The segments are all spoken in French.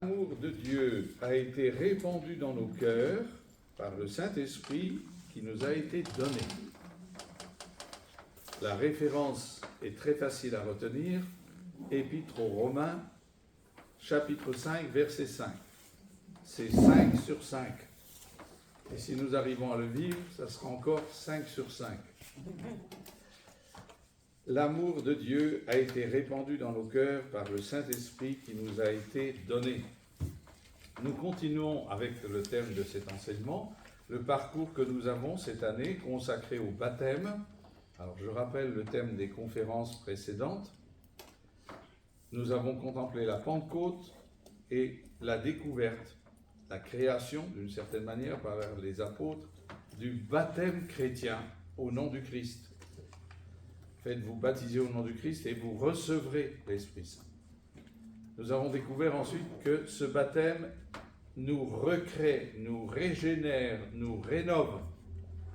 L'amour de Dieu a été répandu dans nos cœurs par le Saint-Esprit qui nous a été donné. La référence est très facile à retenir, Épître aux Romains, chapitre 5, verset 5. C'est 5 sur 5. Et si nous arrivons à le vivre, ça sera encore 5 sur 5. L'amour de Dieu a été répandu dans nos cœurs par le Saint-Esprit qui nous a été donné. Nous continuons avec le thème de cet enseignement, le parcours que nous avons cette année consacré au baptême. Alors je rappelle le thème des conférences précédentes. Nous avons contemplé la Pentecôte et la découverte, la création d'une certaine manière par les apôtres du baptême chrétien au nom du Christ. Faites-vous baptiser au nom du Christ et vous recevrez l'Esprit Saint. Nous avons découvert ensuite que ce baptême nous recrée, nous régénère, nous rénove,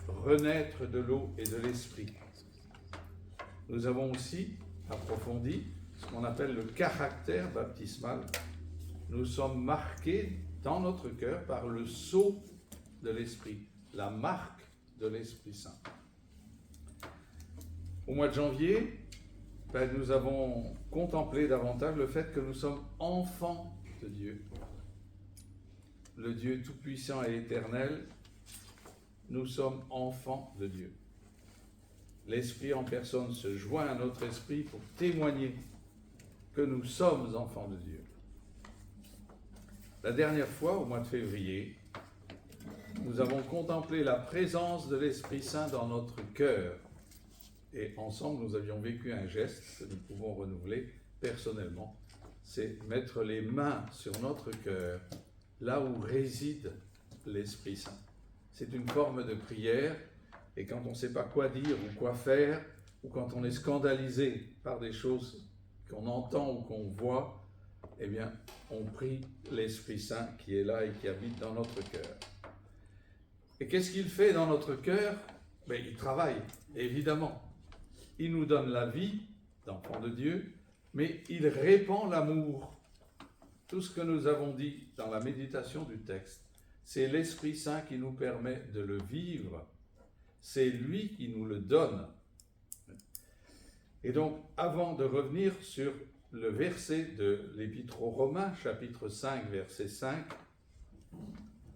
renaître de l'eau et de l'Esprit. Nous avons aussi approfondi ce qu'on appelle le caractère baptismal. Nous sommes marqués dans notre cœur par le sceau de l'Esprit, la marque de l'Esprit Saint. Au mois de janvier, nous avons contemplé davantage le fait que nous sommes enfants de Dieu. Le Dieu tout-puissant et éternel, nous sommes enfants de Dieu. L'Esprit en personne se joint à notre esprit pour témoigner que nous sommes enfants de Dieu. La dernière fois, au mois de février, nous avons contemplé la présence de l'Esprit Saint dans notre cœur. Et ensemble, nous avions vécu un geste que nous pouvons renouveler personnellement. C'est mettre les mains sur notre cœur, là où réside l'Esprit Saint. C'est une forme de prière, et quand on ne sait pas quoi dire ou quoi faire, ou quand on est scandalisé par des choses qu'on entend ou qu'on voit, eh bien, on prie l'Esprit Saint qui est là et qui habite dans notre cœur. Et qu'est-ce qu'il fait dans notre cœur? Il travaille, évidemment. Il nous donne la vie d'enfants de Dieu, mais il répand l'amour. Tout ce que nous avons dit dans la méditation du texte, c'est l'Esprit Saint qui nous permet de le vivre. C'est lui qui nous le donne. Et donc, avant de revenir sur le verset de l'Épître aux Romains, chapitre 5, verset 5,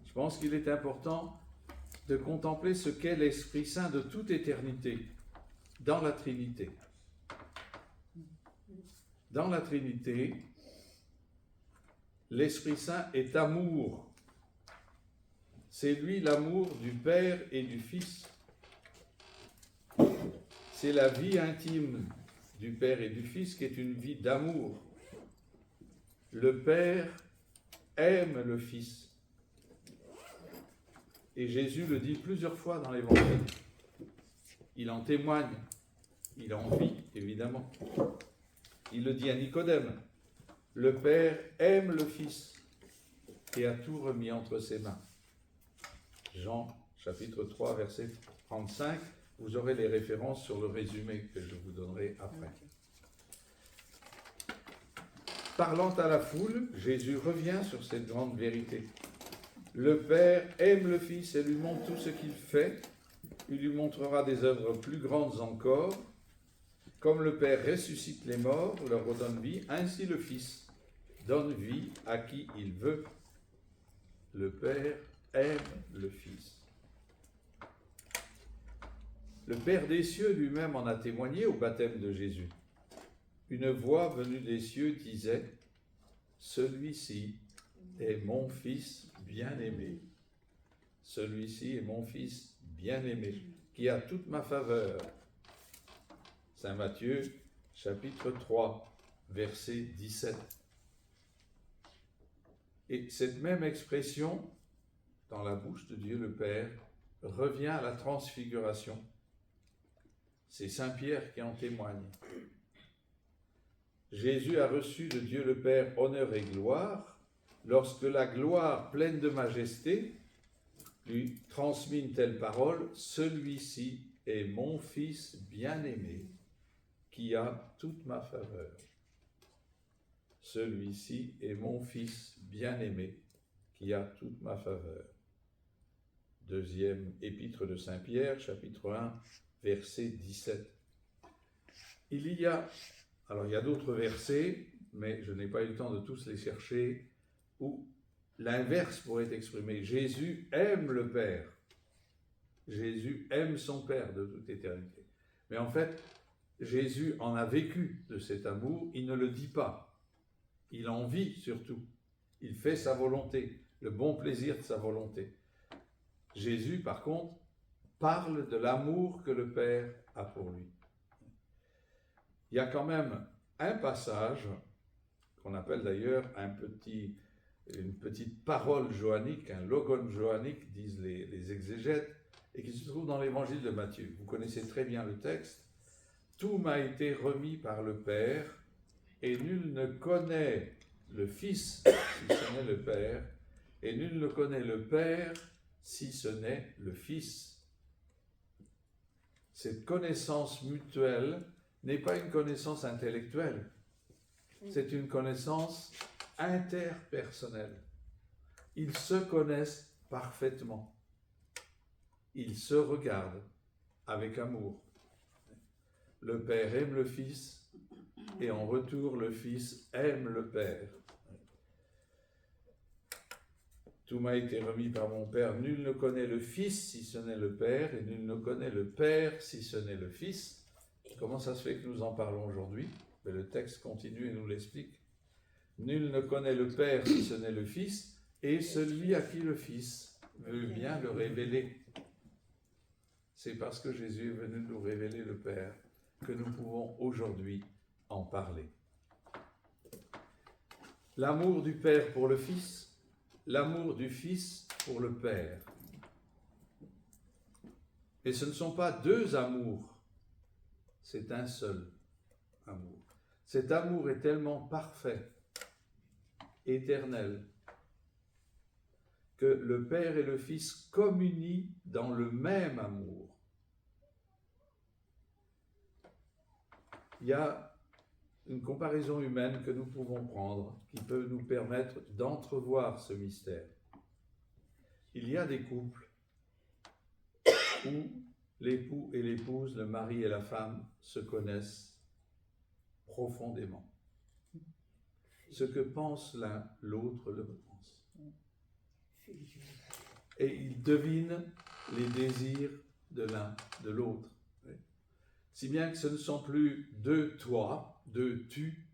je pense qu'il est important de contempler ce qu'est l'Esprit Saint de toute éternité. Dans la Trinité. Dans la Trinité, l'Esprit Saint est amour. C'est lui l'amour du Père et du Fils. C'est la vie intime du Père et du Fils qui est une vie d'amour. Le Père aime le Fils. Et Jésus le dit plusieurs fois dans l'Évangile. Il en témoigne, il en vit, évidemment. Il le dit à Nicodème. Le Père aime le Fils et a tout remis entre ses mains. Jean, chapitre 3, verset 35. Vous aurez les références sur le résumé que je vous donnerai après. Parlant à la foule, Jésus revient sur cette grande vérité. Le Père aime le Fils et lui montre tout ce qu'il fait. Il lui montrera des œuvres plus grandes encore. Comme le Père ressuscite les morts, leur redonne vie, ainsi le Fils donne vie à qui il veut. Le Père aime le Fils. Le Père des cieux lui-même en a témoigné au baptême de Jésus. Une voix venue des cieux disait « Celui-ci est mon Fils bien-aimé. Celui-ci est mon Fils bien-aimé, qui a toute ma faveur. » Saint Matthieu, chapitre 3, verset 17. Et cette même expression, dans la bouche de Dieu le Père, revient à la transfiguration. C'est Saint Pierre qui en témoigne. Jésus a reçu de Dieu le Père honneur et gloire, lorsque la gloire pleine de majesté lui transmit une telle parole, « Celui-ci est mon Fils bien-aimé, qui a toute ma faveur. Celui-ci est mon Fils bien-aimé qui a toute ma faveur. Deuxième épître de Saint Pierre, chapitre 1, verset 17. Il y a d'autres versets, mais je n'ai pas eu le temps de tous les chercher, où l'inverse pourrait être exprimé. Jésus aime le Père. Jésus aime son Père de toute éternité. Mais en fait, Jésus en a vécu de cet amour, il ne le dit pas. Il en vit surtout. Il fait sa volonté, le bon plaisir de sa volonté. Jésus, par contre, parle de l'amour que le Père a pour lui. Il y a quand même un passage, qu'on appelle d'ailleurs une petite parole johannique, un logon johannique, disent les exégètes, et qui se trouve dans l'évangile de Matthieu. Vous connaissez très bien le texte. « Tout m'a été remis par le Père, et nul ne connaît le Fils si ce n'est le Père, et nul ne connaît le Père si ce n'est le Fils. » Cette connaissance mutuelle n'est pas une connaissance intellectuelle, c'est une connaissance interpersonnelle. Ils se connaissent parfaitement. Ils se regardent avec amour. Le Père aime le Fils, et en retour, le Fils aime le Père. Tout m'a été remis par mon Père. Nul ne connaît le Fils si ce n'est le Père, et nul ne connaît le Père si ce n'est le Fils. Comment ça se fait que nous en parlons aujourd'hui? Le texte continue et nous l'explique. Nul ne connaît le Père si ce n'est le Fils, et celui à qui le Fils veut bien le révéler. C'est parce que Jésus est venu nous révéler le Père que nous pouvons aujourd'hui en parler. L'amour du Père pour le Fils, l'amour du Fils pour le Père. Et ce ne sont pas deux amours, c'est un seul amour. Cet amour est tellement parfait, éternel, que le Père et le Fils communient dans le même amour. Il y a une comparaison humaine que nous pouvons prendre qui peut nous permettre d'entrevoir ce mystère. Il y a des couples où l'époux et l'épouse, le mari et la femme se connaissent profondément. Ce que pense l'un, l'autre le pense. Et ils devinent les désirs de l'un, de l'autre. Si bien que ce ne sont plus deux toi, deux tu,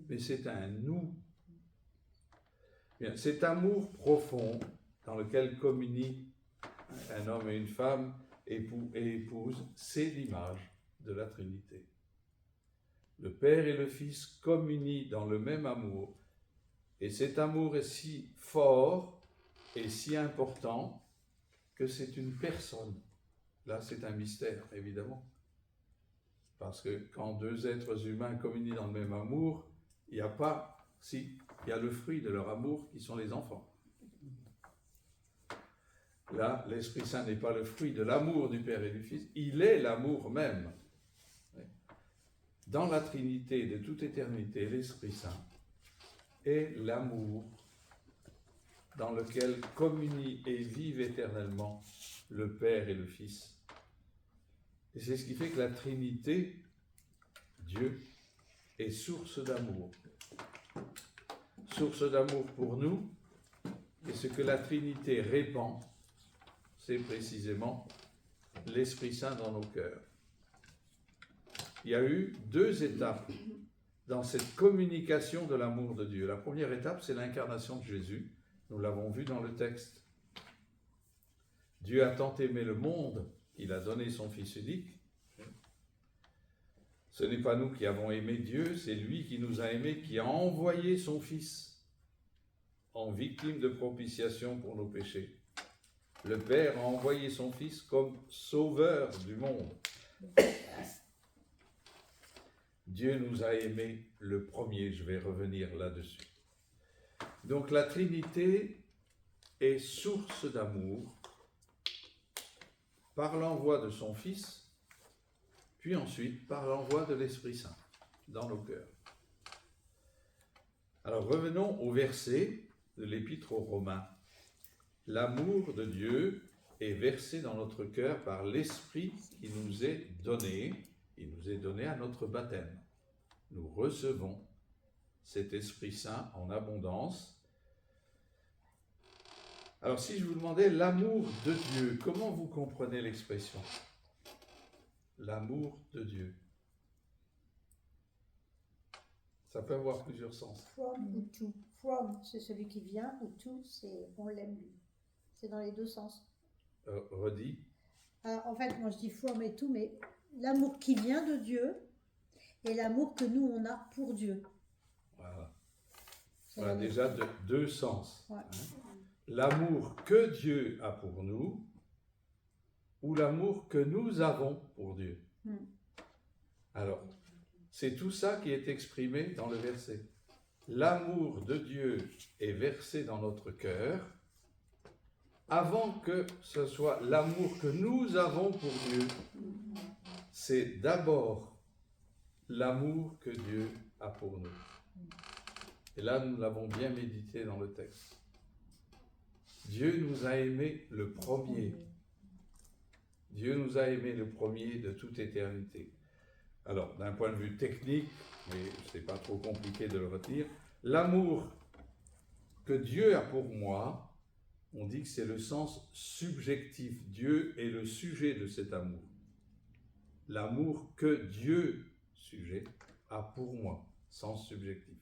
mais c'est un nous. Bien, cet amour profond dans lequel communient un homme et une femme, époux et épouse, c'est l'image de la Trinité. Le Père et le Fils communient dans le même amour, et cet amour est si fort et si important que c'est une personne. Là, c'est un mystère, évidemment. Parce que quand deux êtres humains communient dans le même amour, il y a le fruit de leur amour qui sont les enfants. Là, l'Esprit Saint n'est pas le fruit de l'amour du Père et du Fils, il est l'amour même. Dans la Trinité de toute éternité, l'Esprit Saint est l'amour dans lequel communient et vivent éternellement le Père et le Fils. Et c'est ce qui fait que la Trinité, Dieu, est source d'amour. Source d'amour pour nous, et ce que la Trinité répand, c'est précisément l'Esprit Saint dans nos cœurs. Il y a eu deux étapes dans cette communication de l'amour de Dieu. La première étape, c'est l'incarnation de Jésus. Nous l'avons vu dans le texte. Dieu a tant aimé le monde qu'il a donné son Fils unique. Ce n'est pas nous qui avons aimé Dieu, c'est lui qui nous a aimés, qui a envoyé son Fils en victime de propitiation pour nos péchés. Le Père a envoyé son Fils comme sauveur du monde. Dieu nous a aimés le premier, je vais revenir là-dessus. Donc la Trinité est source d'amour par l'envoi de son Fils, puis ensuite par l'envoi de l'Esprit Saint dans nos cœurs. Alors revenons au verset de l'Épître aux Romains. L'amour de Dieu est versé dans notre cœur par l'Esprit qui nous est donné. Il nous est donné à notre baptême. Nous recevons cet Esprit Saint en abondance. Alors si je vous demandais l'amour de Dieu, comment vous comprenez l'expression ? L'amour de Dieu. Ça peut avoir plusieurs sens. From ou to. From, c'est celui qui vient, ou to, c'est on l'aime lui. C'est dans les deux sens. Redis. Alors, en fait, moi je dis from et to, mais l'amour qui vient de Dieu et l'amour que nous on a pour Dieu. Voilà. C'est Voilà déjà deux sens. Ouais. L'amour que Dieu a pour nous ou l'amour que nous avons pour Dieu. Alors, c'est tout ça qui est exprimé dans le verset. L'amour de Dieu est versé dans notre cœur avant que ce soit l'amour que nous avons pour Dieu. C'est d'abord l'amour que Dieu a pour nous. Et là, nous l'avons bien médité dans le texte. Dieu nous a aimés le premier. Dieu nous a aimés le premier de toute éternité. Alors, d'un point de vue technique, mais c'est pas trop compliqué de le retenir, l'amour que Dieu a pour moi, on dit que c'est le sens subjectif. Dieu est le sujet de cet amour. L'amour que Dieu, sujet, a pour moi, sens subjectif.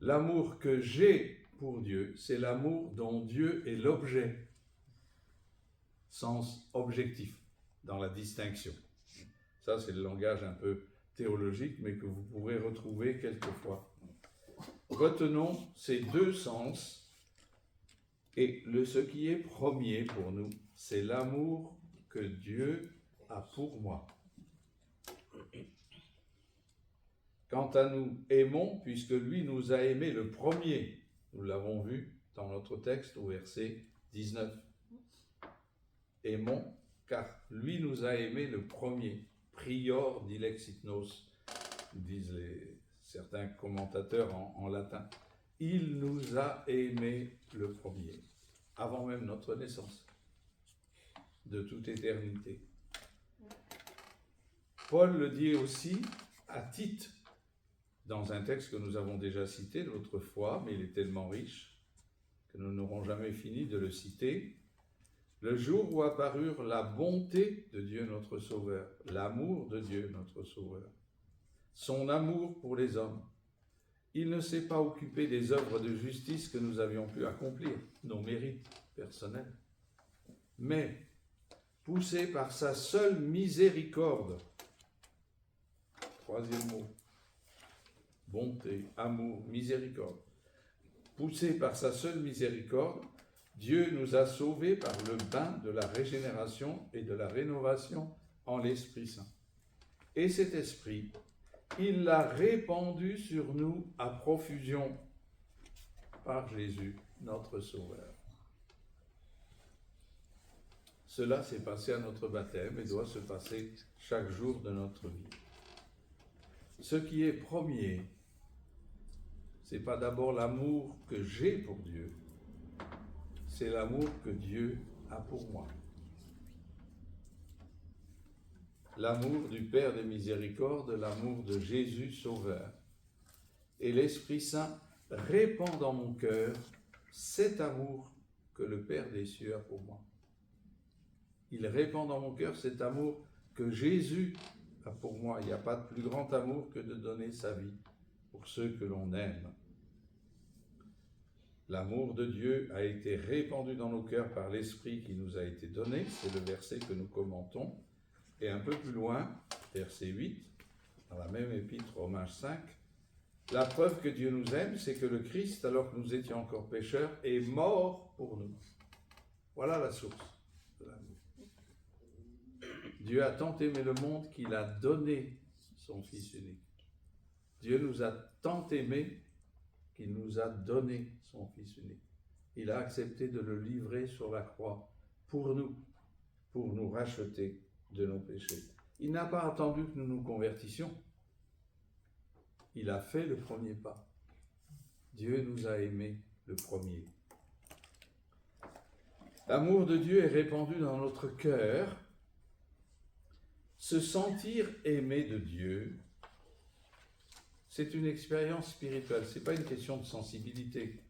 L'amour que j'ai pour Dieu, c'est l'amour dont Dieu est l'objet, sens objectif, dans la distinction. Ça, c'est le langage un peu théologique, mais que vous pourrez retrouver quelquefois. Retenons ces deux sens, et ce qui est premier pour nous, c'est l'amour que Dieu a pour moi. Quant à nous, aimons, puisque lui nous a aimés le premier. Nous l'avons vu dans notre texte au verset 19. Aimons, car lui nous a aimés le premier. Prior dilexit nos, disent certains commentateurs en latin. Il nous a aimés le premier, avant même notre naissance, de toute éternité. Paul le dit aussi à Tite, dans un texte que nous avons déjà cité l'autre fois, mais il est tellement riche que nous n'aurons jamais fini de le citer. Le jour où apparurent la bonté de Dieu notre Sauveur, l'amour de Dieu notre Sauveur, son amour pour les hommes, il ne s'est pas occupé des œuvres de justice que nous avions pu accomplir, nos mérites personnels, mais poussé par sa seule miséricorde, troisième mot, bonté, amour, miséricorde, poussé par sa seule miséricorde, Dieu nous a sauvés par le bain de la régénération et de la rénovation en l'Esprit Saint. Et cet Esprit, il l'a répandu sur nous à profusion par Jésus, notre Sauveur. Cela s'est passé à notre baptême et doit se passer chaque jour de notre vie. Ce qui est premier, c'est pas d'abord l'amour que j'ai pour Dieu, c'est l'amour que Dieu a pour moi. L'amour du Père des miséricordes, l'amour de Jésus Sauveur. Et l'Esprit Saint répand dans mon cœur cet amour que le Père des cieux a pour moi. Il répand dans mon cœur cet amour que Jésus a pour moi. Il n'y a pas de plus grand amour que de donner sa vie pour ceux que l'on aime. L'amour de Dieu a été répandu dans nos cœurs par l'Esprit qui nous a été donné. C'est le verset que nous commentons. Et un peu plus loin, verset 8, dans la même épître, Romains 5, la preuve que Dieu nous aime, c'est que le Christ, alors que nous étions encore pécheurs, est mort pour nous. Voilà la source de l'amour. Dieu a tant aimé le monde qu'il a donné son Fils unique. Dieu nous a tant aimés qu'il nous a donné son Fils unique. Il a accepté de le livrer sur la croix pour nous racheter de nos péchés. Il n'a pas attendu que nous nous convertissions. Il a fait le premier pas. Dieu nous a aimés le premier. L'amour de Dieu est répandu dans notre cœur. Se sentir aimé de Dieu, c'est une expérience spirituelle. Ce n'est pas une question de sensibilité,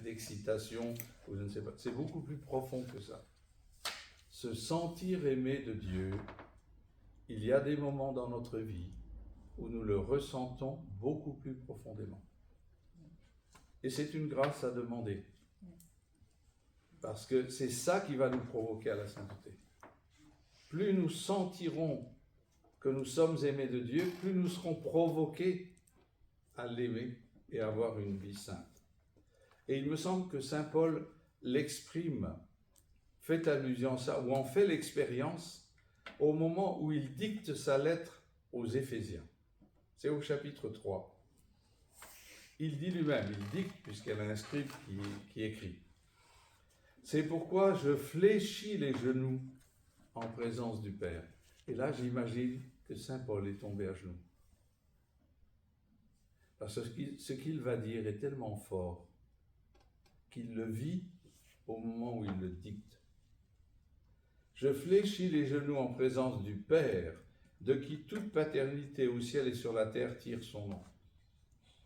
d'excitation, ou je ne sais pas. C'est beaucoup plus profond que ça. Se sentir aimé de Dieu, il y a des moments dans notre vie où nous le ressentons beaucoup plus profondément. Et c'est une grâce à demander. Parce que c'est ça qui va nous provoquer à la sainteté. Plus nous sentirons que nous sommes aimés de Dieu, plus nous serons provoqués à l'aimer et à avoir une vie sainte. Et il me semble que saint Paul l'exprime, fait allusion à ça, ou en fait l'expérience au moment où il dicte sa lettre aux Éphésiens. C'est au chapitre 3. Il dit lui-même, il dicte puisqu'elle a un scribe qui écrit. C'est pourquoi je fléchis les genoux en présence du Père. Et là, j'imagine que saint Paul est tombé à genoux. Parce que ce qu'il va dire est tellement fort qu'il le vit au moment où il le dicte. Je fléchis les genoux en présence du Père, de qui toute paternité au ciel et sur la terre tire son nom.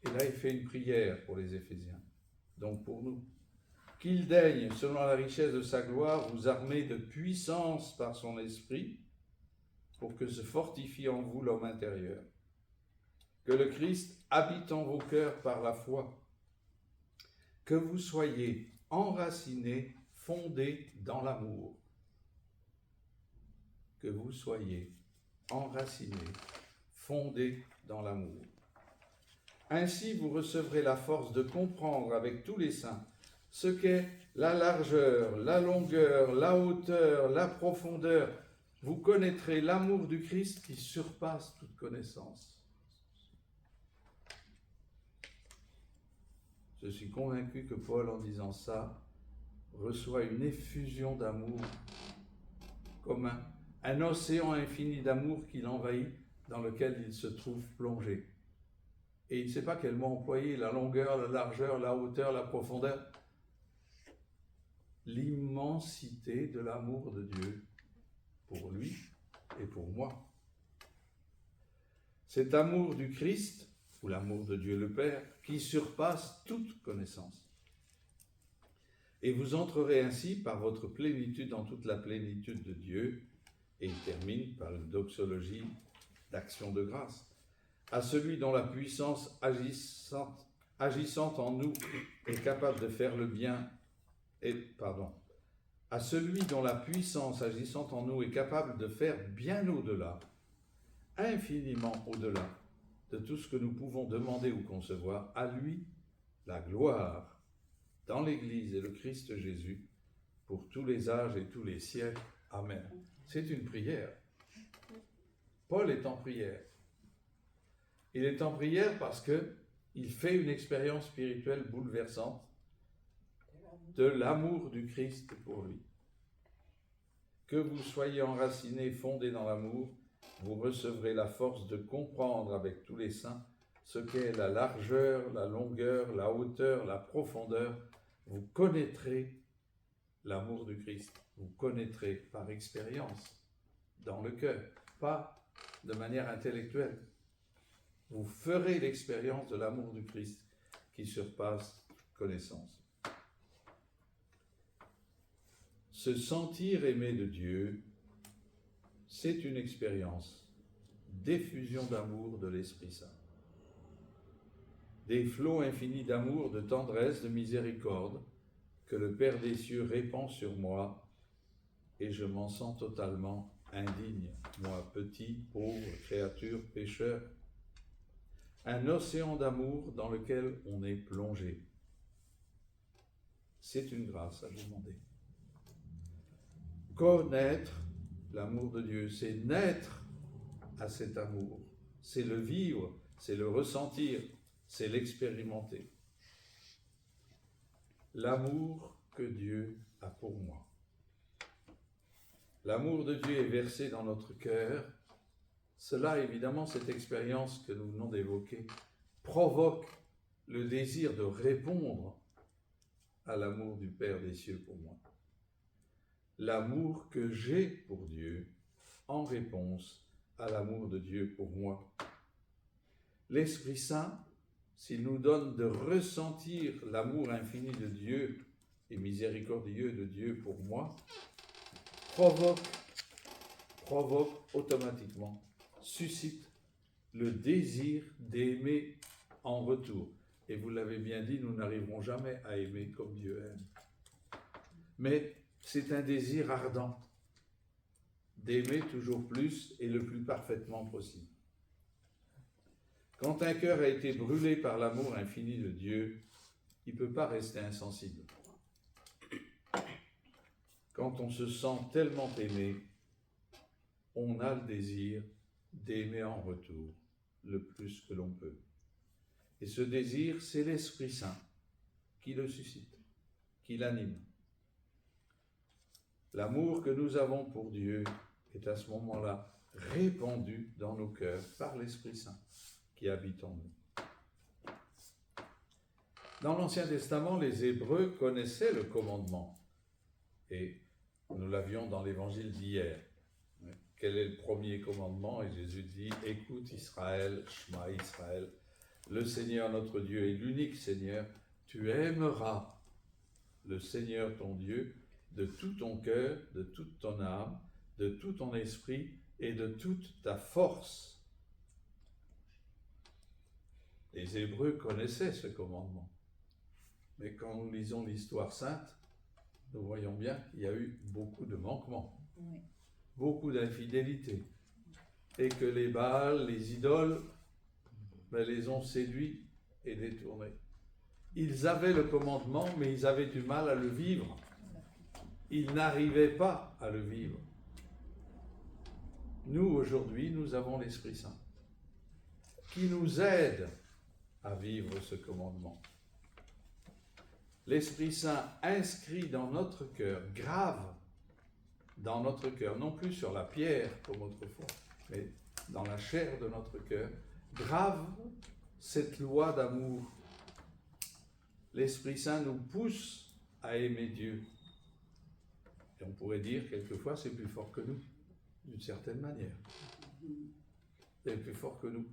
Et là, il fait une prière pour les Éphésiens, donc pour nous. Qu'il daigne, selon la richesse de sa gloire, vous armer de puissance par son esprit, pour que se fortifie en vous l'homme intérieur. Que le Christ habite en vos cœurs par la foi. Que vous soyez enracinés, fondés dans l'amour. Que vous soyez enracinés, fondés dans l'amour. Ainsi, vous recevrez la force de comprendre avec tous les saints ce qu'est la largeur, la longueur, la hauteur, la profondeur. Vous connaîtrez l'amour du Christ qui surpasse toute connaissance. Je suis convaincu que Paul, en disant ça, reçoit une effusion d'amour, comme un océan infini d'amour qui l'envahit, dans lequel il se trouve plongé. Et il ne sait pas quel mot employer, la longueur, la largeur, la hauteur, la profondeur. L'immensité de l'amour de Dieu pour lui et pour moi. Cet amour du Christ, ou l'amour de Dieu le Père, qui surpasse toute connaissance. Et vous entrerez ainsi par votre plénitude dans toute la plénitude de Dieu, et il termine par une doxologie d'action de grâce. À celui dont la puissance agissante en nous est capable de faire le bien, à celui dont la puissance agissante en nous est capable de faire bien au-delà, infiniment au-delà de tout ce que nous pouvons demander ou concevoir, à lui la gloire dans l'Église et le Christ Jésus pour tous les âges et tous les siècles. Amen. C'est une prière. Paul est en prière. Il est en prière parce qu'il fait une expérience spirituelle bouleversante de l'amour du Christ pour lui. Que vous soyez enracinés, fondés dans l'amour, vous recevrez la force de comprendre avec tous les saints ce qu'est la largeur, la longueur, la hauteur, la profondeur. Vous connaîtrez l'amour du Christ. Vous connaîtrez par expérience, dans le cœur, pas de manière intellectuelle. Vous ferez l'expérience de l'amour du Christ qui surpasse connaissance. Se sentir aimé de Dieu, c'est une expérience d'effusion d'amour de l'Esprit Saint. Des flots infinis d'amour, de tendresse, de miséricorde que le Père des cieux répand sur moi et je m'en sens totalement indigne, moi petit, pauvre, créature, pécheur. Un océan d'amour dans lequel on est plongé. C'est une grâce à demander. Connaître l'amour de Dieu, c'est naître à cet amour, c'est le vivre, c'est le ressentir, c'est l'expérimenter. L'amour que Dieu a pour moi. L'amour de Dieu est versé dans notre cœur. Cela, évidemment, cette expérience que nous venons d'évoquer, provoque le désir de répondre à l'amour du Père des cieux pour moi. L'amour que j'ai pour Dieu en réponse à l'amour de Dieu pour moi. L'Esprit Saint, s'il nous donne de ressentir l'amour infini de Dieu et miséricordieux de Dieu pour moi, provoque automatiquement, suscite le désir d'aimer en retour. Et vous l'avez bien dit, nous n'arriverons jamais à aimer comme Dieu aime. Mais c'est un désir ardent d'aimer toujours plus et le plus parfaitement possible. Quand un cœur a été brûlé par l'amour infini de Dieu, il ne peut pas rester insensible. Quand on se sent tellement aimé, on a le désir d'aimer en retour le plus que l'on peut. Et ce désir, c'est l'Esprit Saint qui le suscite, qui l'anime. L'amour que nous avons pour Dieu est à ce moment-là répandu dans nos cœurs par l'Esprit Saint qui habite en nous. Dans l'Ancien Testament, les Hébreux connaissaient le commandement. Et nous l'avions dans l'évangile d'hier. Quel est le premier commandement? Et Jésus dit, écoute Israël, Shema Israël, le Seigneur notre Dieu est l'unique Seigneur, tu aimeras le Seigneur ton Dieu de tout ton cœur, de toute ton âme, de tout ton esprit et de toute ta force. Les Hébreux connaissaient ce commandement. Mais quand nous lisons l'histoire sainte, nous voyons bien qu'il y a eu beaucoup de manquements, beaucoup d'infidélité, et que les Baals, les idoles, les ont séduits et détournés. Ils avaient le commandement, mais ils avaient du mal à le vivre. Ils n'arrivaient pas à le vivre. Nous, aujourd'hui, nous avons l'Esprit Saint qui nous aide à vivre ce commandement. L'Esprit Saint inscrit dans notre cœur, grave dans notre cœur, non plus sur la pierre comme autrefois, mais dans la chair de notre cœur, grave cette loi d'amour. L'Esprit Saint nous pousse à aimer Dieu. Et on pourrait dire, quelquefois, c'est plus fort que nous, d'une certaine manière. C'est plus fort que nous.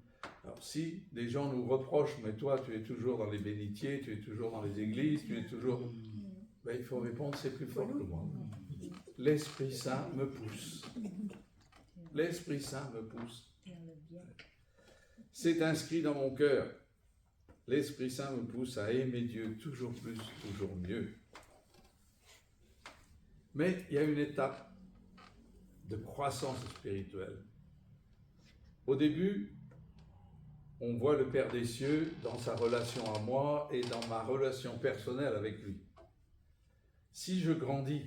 Alors si des gens nous reprochent, mais toi tu es toujours dans les bénitiers, tu es toujours dans les églises, tu es toujours... Ben, il faut répondre, c'est plus fort que moi. L'Esprit Saint me pousse. L'Esprit Saint me pousse. C'est inscrit dans mon cœur. L'Esprit Saint me pousse à aimer Dieu toujours plus, toujours mieux. Mais il y a une étape de croissance spirituelle. Au début, on voit le Père des cieux dans sa relation à moi et dans ma relation personnelle avec lui. Si je grandis,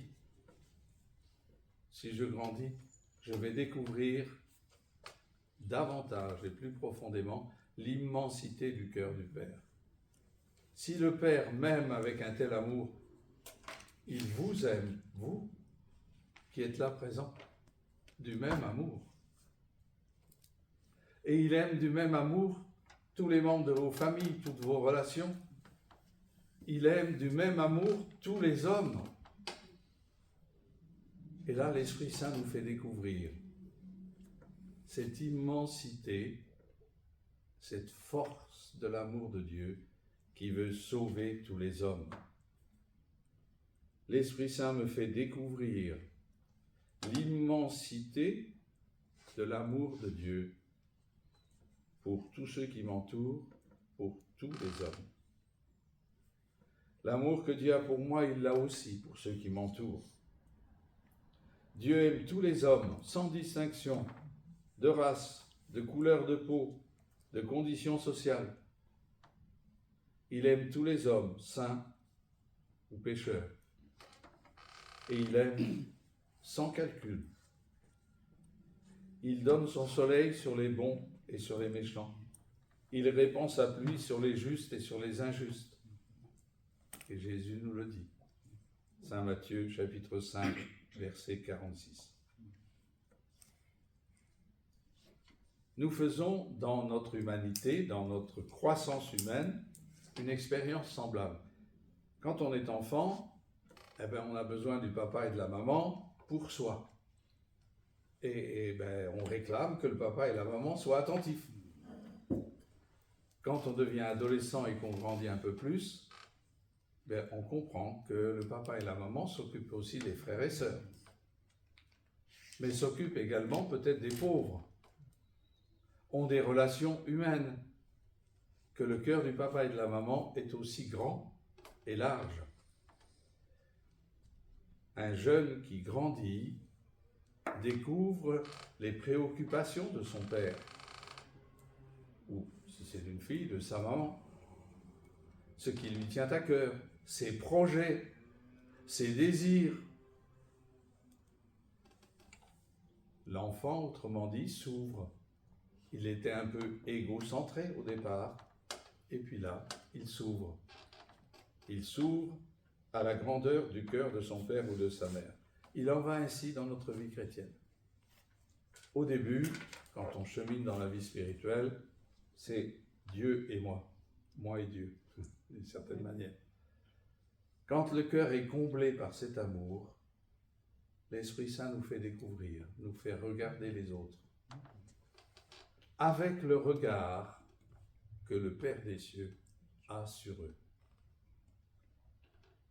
je vais découvrir davantage et plus profondément l'immensité du cœur du Père. Si le Père m'aime avec un tel amour, il vous aime, vous qui êtes là présents, du même amour. Et il aime du même amour tous les membres de vos familles, toutes vos relations. Il aime du même amour tous les hommes. Et là, l'Esprit Saint nous fait découvrir cette immensité, cette force de l'amour de Dieu qui veut sauver tous les hommes. L'Esprit Saint me fait découvrir l'immensité de l'amour de Dieu pour tous ceux qui m'entourent, pour tous les hommes. L'amour que Dieu a pour moi, il l'a aussi pour ceux qui m'entourent. Dieu aime tous les hommes, sans distinction, de race, de couleur de peau, de condition sociale. Il aime tous les hommes, saints ou pécheurs. Et il aime sans calcul. Il donne son soleil sur les bons et sur les méchants. Il répand sa pluie sur les justes et sur les injustes. Et Jésus nous le dit. Saint Matthieu, chapitre 5, verset 46. Nous faisons dans notre humanité, dans notre croissance humaine, une expérience semblable. Quand on est enfant, eh ben, on a besoin du papa et de la maman pour soi. Et ben, on réclame que le papa et la maman soient attentifs. Quand on devient adolescent et qu'on grandit un peu plus, ben, on comprend que le papa et la maman s'occupent aussi des frères et sœurs, mais s'occupent également peut-être des pauvres, ont des relations humaines, que le cœur du papa et de la maman est aussi grand et large. Un jeune qui grandit découvre les préoccupations de son père, ou si c'est une fille, de sa maman, ce qui lui tient à cœur, ses projets, ses désirs. L'enfant, autrement dit, s'ouvre. Il était un peu égocentré au départ, et puis là, il s'ouvre. Il s'ouvre à la grandeur du cœur de son père ou de sa mère. Il en va ainsi dans notre vie chrétienne. Au début, quand on chemine dans la vie spirituelle, c'est Dieu et moi et Dieu, d'une certaine manière. Quand le cœur est comblé par cet amour, l'Esprit Saint nous fait découvrir, nous fait regarder les autres, avec le regard que le Père des cieux a sur eux.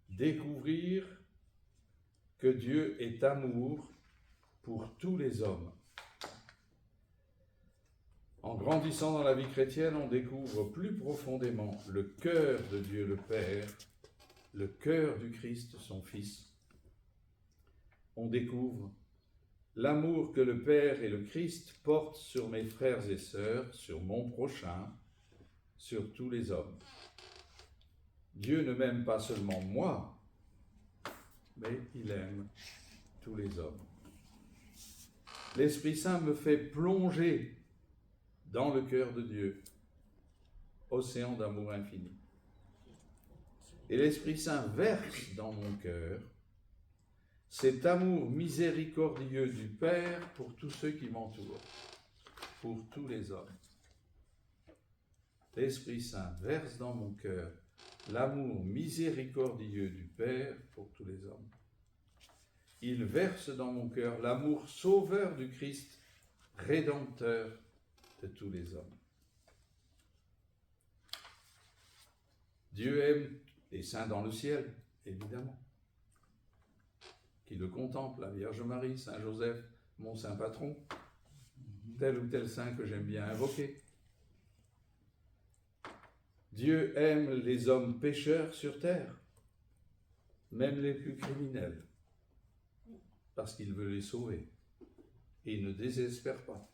Découvrir que Dieu est amour pour tous les hommes. En grandissant dans la vie chrétienne, on découvre plus profondément le cœur de Dieu le Père, le cœur du Christ, son Fils. On découvre l'amour que le Père et le Christ portent sur mes frères et sœurs, sur mon prochain, sur tous les hommes. Dieu ne m'aime pas seulement moi, mais il aime tous les hommes. L'Esprit Saint me fait plonger dans le cœur de Dieu, océan d'amour infini. Et l'Esprit Saint verse dans mon cœur cet amour miséricordieux du Père pour tous ceux qui m'entourent, pour tous les hommes. L'Esprit Saint verse dans mon cœur l'amour miséricordieux du Père pour tous les hommes. Il verse dans mon cœur l'amour sauveur du Christ, rédempteur de tous les hommes. Dieu aime les saints dans le ciel, évidemment, qui le contemplent, la Vierge Marie, Saint Joseph, mon saint patron, tel ou tel saint que j'aime bien invoquer. Dieu aime les hommes pécheurs sur terre, même les plus criminels, parce qu'il veut les sauver. Et il ne désespère pas.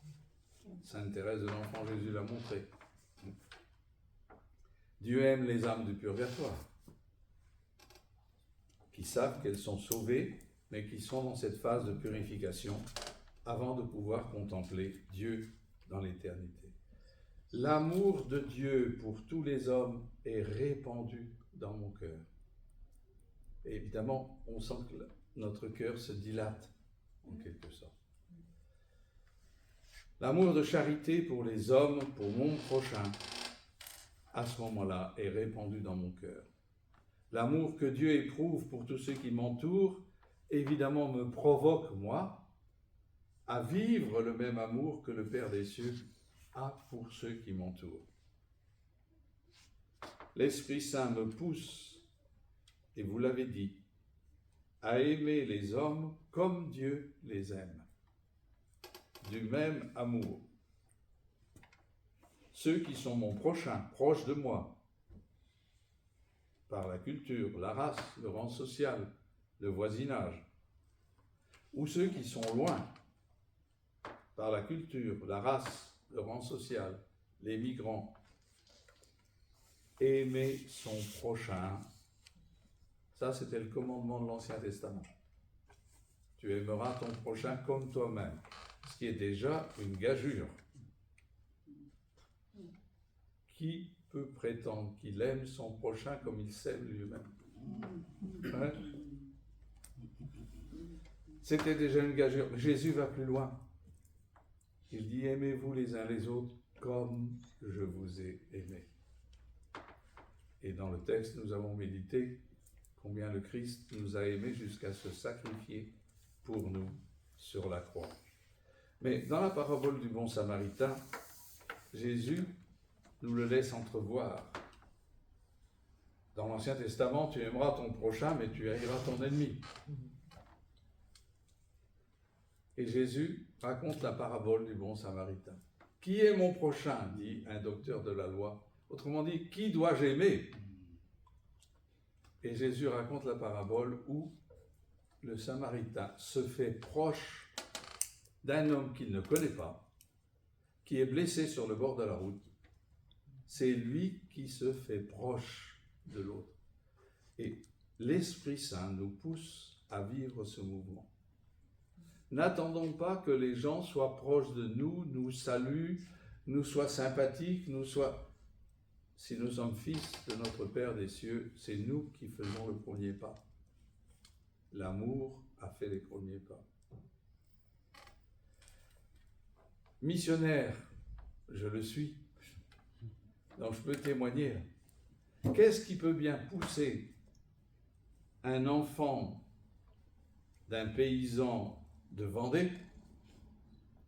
Sainte Thérèse de l'Enfant Jésus l'a montré. Dieu aime les âmes du purgatoire, qui savent qu'elles sont sauvées, mais qui sont dans cette phase de purification avant de pouvoir contempler Dieu dans l'éternité. L'amour de Dieu pour tous les hommes est répandu dans mon cœur. Et évidemment, on sent que notre cœur se dilate, en quelque sorte. L'amour de charité pour les hommes, pour mon prochain, à ce moment-là, est répandu dans mon cœur. L'amour que Dieu éprouve pour tous ceux qui m'entourent, évidemment, me provoque, moi, à vivre le même amour que le Père des cieux a pour ceux qui m'entourent. L'Esprit Saint me pousse, et vous l'avez dit, à aimer les hommes comme Dieu les aime, du même amour. Ceux qui sont mon prochain, proches de moi, par la culture, la race, le rang social, le voisinage, ou ceux qui sont loin, par la culture, la race, le rang social, les migrants. Aimer son prochain, ça c'était le commandement de l'Ancien Testament. Tu aimeras ton prochain comme toi-même, ce qui est déjà une gageure. Qui peut prétendre qu'il aime son prochain comme il s'aime lui-même? Hein? C'était déjà une gageure. Jésus va plus loin. Il dit, aimez-vous les uns les autres comme je vous ai aimé. Et dans le texte, nous avons médité combien le Christ nous a aimés jusqu'à se sacrifier pour nous sur la croix. Mais dans la parabole du bon samaritain, Jésus nous le laisse entrevoir. Dans l'Ancien Testament, tu aimeras ton prochain, mais tu haïras ton ennemi. Et Jésus raconte la parabole du bon samaritain. Qui est mon prochain, dit un docteur de la loi. Autrement dit, qui dois-je aimer? Et Jésus raconte la parabole où le samaritain se fait proche d'un homme qu'il ne connaît pas, qui est blessé sur le bord de la route. C'est lui qui se fait proche de l'autre. Et l'Esprit Saint nous pousse à vivre ce mouvement. N'attendons pas que les gens soient proches de nous, nous saluent, nous soient sympathiques, Si nous sommes fils de notre Père des cieux, c'est nous qui faisons le premier pas. L'amour a fait les premiers pas. Missionnaire, je le suis. Donc je peux témoigner. Qu'est-ce qui peut bien pousser un enfant d'un paysan de Vendée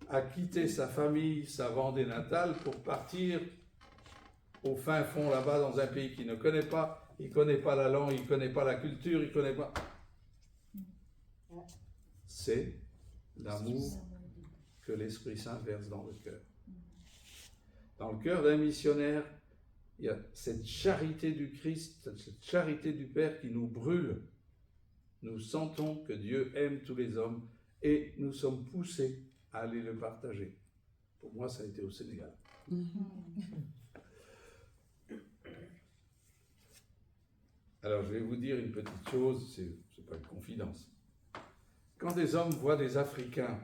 à quitter sa famille, sa Vendée natale, pour partir au fin fond là-bas dans un pays qu'il ne connaît pas, il ne connaît pas la langue, il ne connaît pas la culture, il ne connaît pas... C'est l'amour que l'Esprit Saint verse dans le cœur. Dans le cœur d'un missionnaire, il y a cette charité du Christ, cette charité du Père qui nous brûle. Nous sentons que Dieu aime tous les hommes et nous sommes poussés à aller le partager. Pour moi, ça a été au Sénégal. Alors, je vais vous dire une petite chose, c'est pas une confidence. Quand des hommes voient des Africains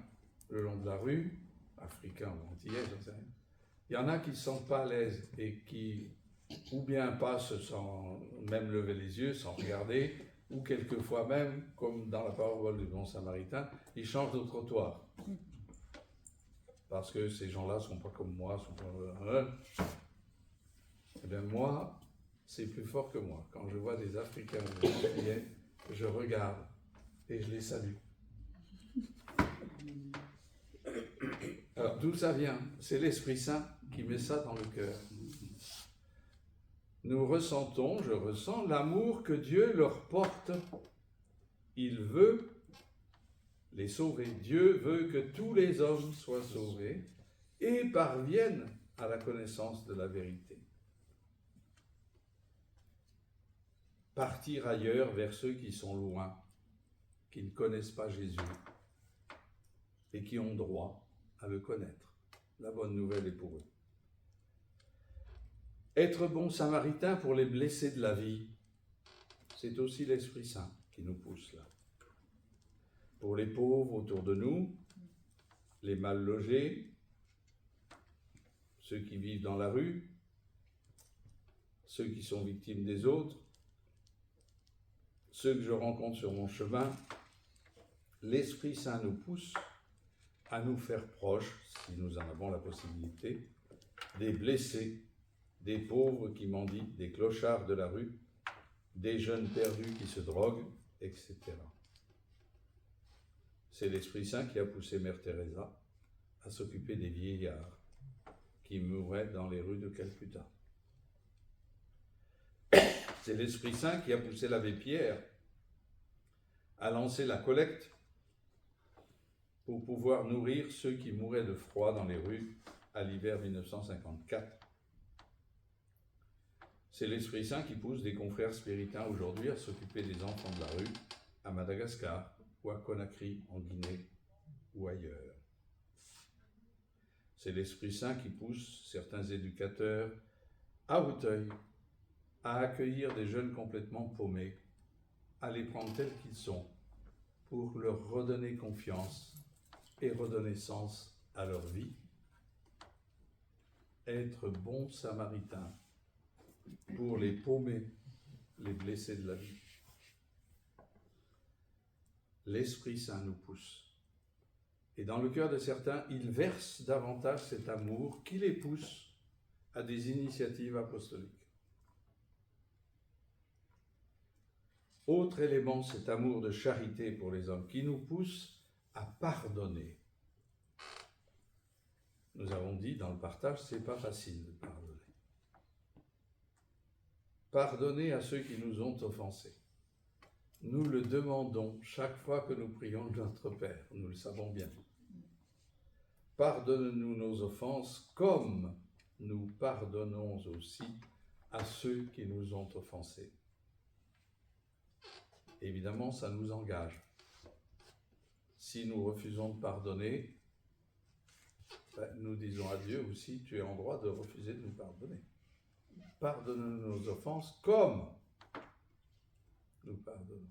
le long de la rue, Africains ou Antillais, j'en sais rien, il y en a qui ne se sentent pas à l'aise et qui, ou bien passent sans même lever les yeux, sans regarder, ou quelquefois même, comme dans la parabole du bon samaritain, ils changent de trottoir. Parce que ces gens-là ne sont pas comme moi, sont pas... Eh bien moi, c'est plus fort que moi. Quand je vois des Africains ou des Antillais, je regarde et je les salue. Alors, d'où ça vient? C'est l'Esprit Saint qui met ça dans le cœur. Nous ressentons, je ressens l'amour que Dieu leur porte. Il veut les sauver. Dieu veut que tous les hommes soient sauvés et parviennent à la connaissance de la vérité. Partir ailleurs vers ceux qui sont loin, qui ne connaissent pas Jésus et qui ont droit à le connaître. La bonne nouvelle est pour eux. Être bon samaritain pour les blessés de la vie, c'est aussi l'Esprit Saint qui nous pousse là. Pour les pauvres autour de nous, les mal logés, ceux qui vivent dans la rue, ceux qui sont victimes des autres, ceux que je rencontre sur mon chemin, l'Esprit Saint nous pousse à nous faire proches, si nous en avons la possibilité, des blessés, des pauvres qui mendient, des clochards de la rue, des jeunes perdus qui se droguent, etc. C'est l'Esprit Saint qui a poussé Mère Teresa à s'occuper des vieillards qui mouraient dans les rues de Calcutta. C'est l'Esprit Saint qui a poussé l'abbé Pierre à lancer la collecte pour pouvoir nourrir ceux qui mouraient de froid dans les rues à l'hiver 1954. C'est l'Esprit Saint qui pousse des confrères spiritains aujourd'hui à s'occuper des enfants de la rue à Madagascar ou à Conakry en Guinée ou ailleurs. C'est l'Esprit Saint qui pousse certains éducateurs à Auteuil à accueillir des jeunes complètement paumés, à les prendre tels qu'ils sont pour leur redonner confiance et redonner sens à leur vie. Être bon samaritain pour les paumés, les blessés de la vie. L'Esprit Saint nous pousse. Et dans le cœur de certains, il verse davantage cet amour qui les pousse à des initiatives apostoliques. Autre élément, cet amour de charité pour les hommes qui nous pousse à pardonner. Nous avons dit dans le partage, c'est pas facile de pardonner. Pardonner à ceux qui nous ont offensés. Nous le demandons chaque fois que nous prions notre Père, nous le savons bien. Pardonne-nous nos offenses comme nous pardonnons aussi à ceux qui nous ont offensés. Évidemment, ça nous engage. Si nous refusons de pardonner, nous disons à Dieu aussi, tu es en droit de refuser de nous pardonner. Pardonne-nous nos offenses comme nous pardonnons.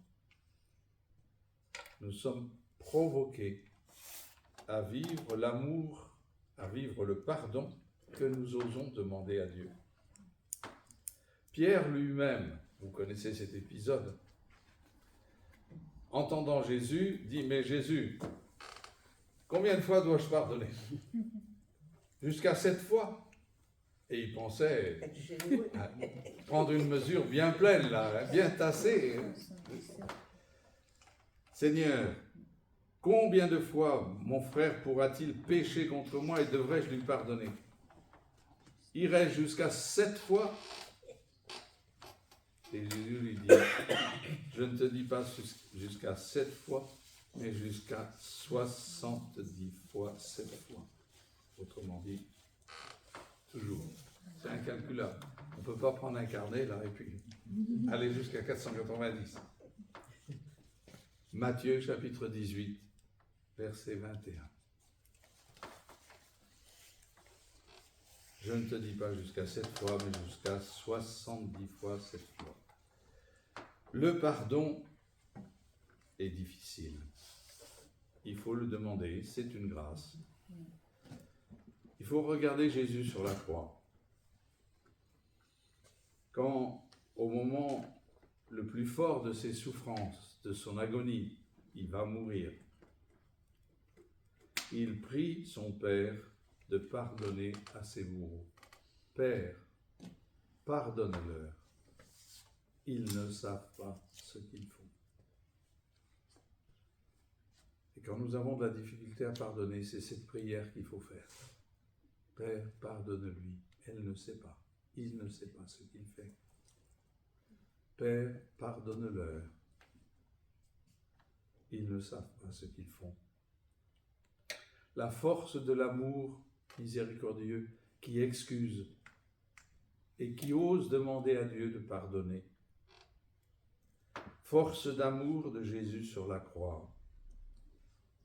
Nous sommes provoqués à vivre l'amour, à vivre le pardon que nous osons demander à Dieu. Pierre lui-même, vous connaissez cet épisode, entendant Jésus, dit « Mais Jésus, combien de fois dois-je pardonner ?» Jusqu'à 7 fois. Et il pensait à prendre une mesure bien pleine, là, bien tassée. Seigneur, combien de fois mon frère pourra-t-il pécher contre moi et devrais-je lui pardonner? Irai-je jusqu'à 7 fois? Et Jésus lui dit, je ne te dis pas jusqu'à 7 fois, mais jusqu'à 70 fois 7 fois. Autrement dit, toujours. C'est incalculable. On ne peut pas prendre un carnet là et puis aller jusqu'à 490. Matthieu chapitre 18, verset 21. Je ne te dis pas jusqu'à 7 fois, mais jusqu'à 70 fois 7 fois. Le pardon est difficile. Il faut le demander, c'est une grâce. Il faut regarder Jésus sur la croix. Quand, au moment le plus fort de ses souffrances, de son agonie, il va mourir, il prie son Père de pardonner à ses bourreaux. Père, pardonne-leur. Ils ne savent pas ce qu'ils font. Et quand nous avons de la difficulté à pardonner, c'est cette prière qu'il faut faire. Père, pardonne-lui. Elle ne sait pas. Il ne sait pas ce qu'il fait. Père, pardonne-leur. Ils ne savent pas ce qu'ils font. La force de l'amour miséricordieux qui excuse et qui ose demander à Dieu de pardonner. Force d'amour de Jésus sur la croix.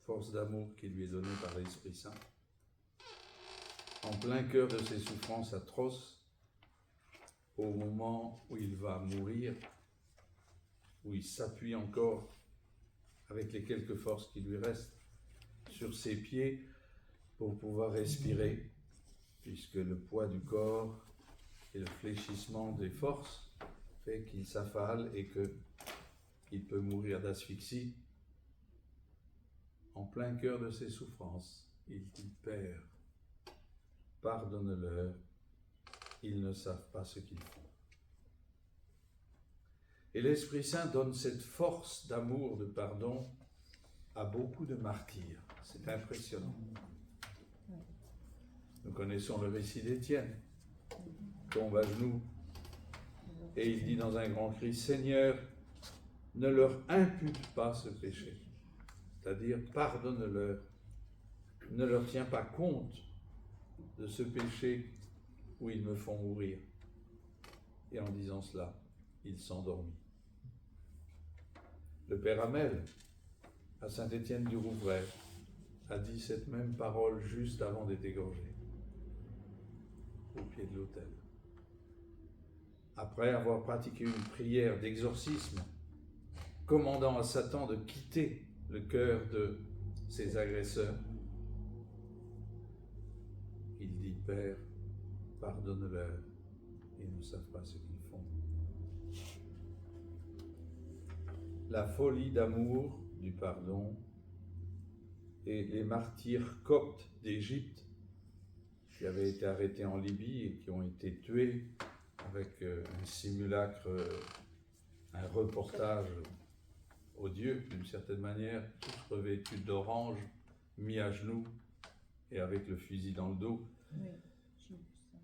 Force d'amour qui lui est donnée par l'Esprit Saint. En plein cœur de ses souffrances atroces, au moment où il va mourir, où il s'appuie encore avec les quelques forces qui lui restent sur ses pieds pour pouvoir respirer, puisque le poids du corps et le fléchissement des forces fait qu'il s'affale et qu'il peut mourir d'asphyxie. En plein cœur de ses souffrances, il dit « Père, pardonne-leur, ils ne savent pas ce qu'ils font. » Et l'Esprit Saint donne cette force d'amour, de pardon à beaucoup de martyrs. C'est impressionnant. Nous connaissons le récit d'Étienne. Il tombe à genoux et il dit dans un grand cri, « Seigneur, ne leur impute pas ce péché. » C'est-à-dire, pardonne-leur. Ne leur tiens pas compte de ce péché où ils me font mourir. Et en disant cela, il s'endormit. Le Père Hamel, à Saint-Étienne du Rouvray, a dit cette même parole juste avant d'être égorgé, au pied de l'autel. Après avoir pratiqué une prière d'exorcisme, commandant à Satan de quitter le cœur de ses agresseurs, il dit « Père, pardonne-leur, ils ne savent pas ce qu'ils font. » La folie d'amour du pardon et les martyrs coptes d'Égypte qui avaient été arrêtés en Libye et qui ont été tués avec un simulacre un reportage odieux, d'une certaine manière, tous revêtus d'orange, mis à genoux et avec le fusil dans le dos. Oui, j'ai vu ça.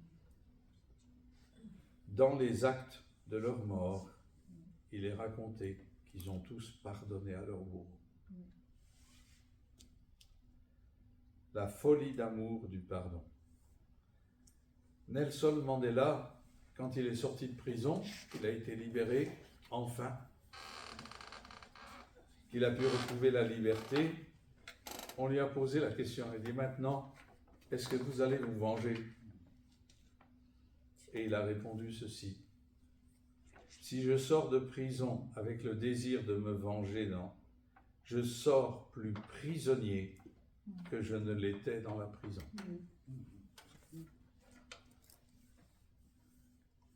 Dans les actes de leur mort, il est raconté qu'ils ont tous pardonné à leur bourreau. La folie d'amour du pardon. Nelson Mandela, quand il est sorti de prison, il a été libéré, enfin, qu'il a pu retrouver la liberté, on lui a posé la question, il dit maintenant, est-ce que vous allez vous venger? Et il a répondu ceci, si je sors de prison avec le désir de me venger, non, je sors plus prisonnier que je ne l'étais dans la prison.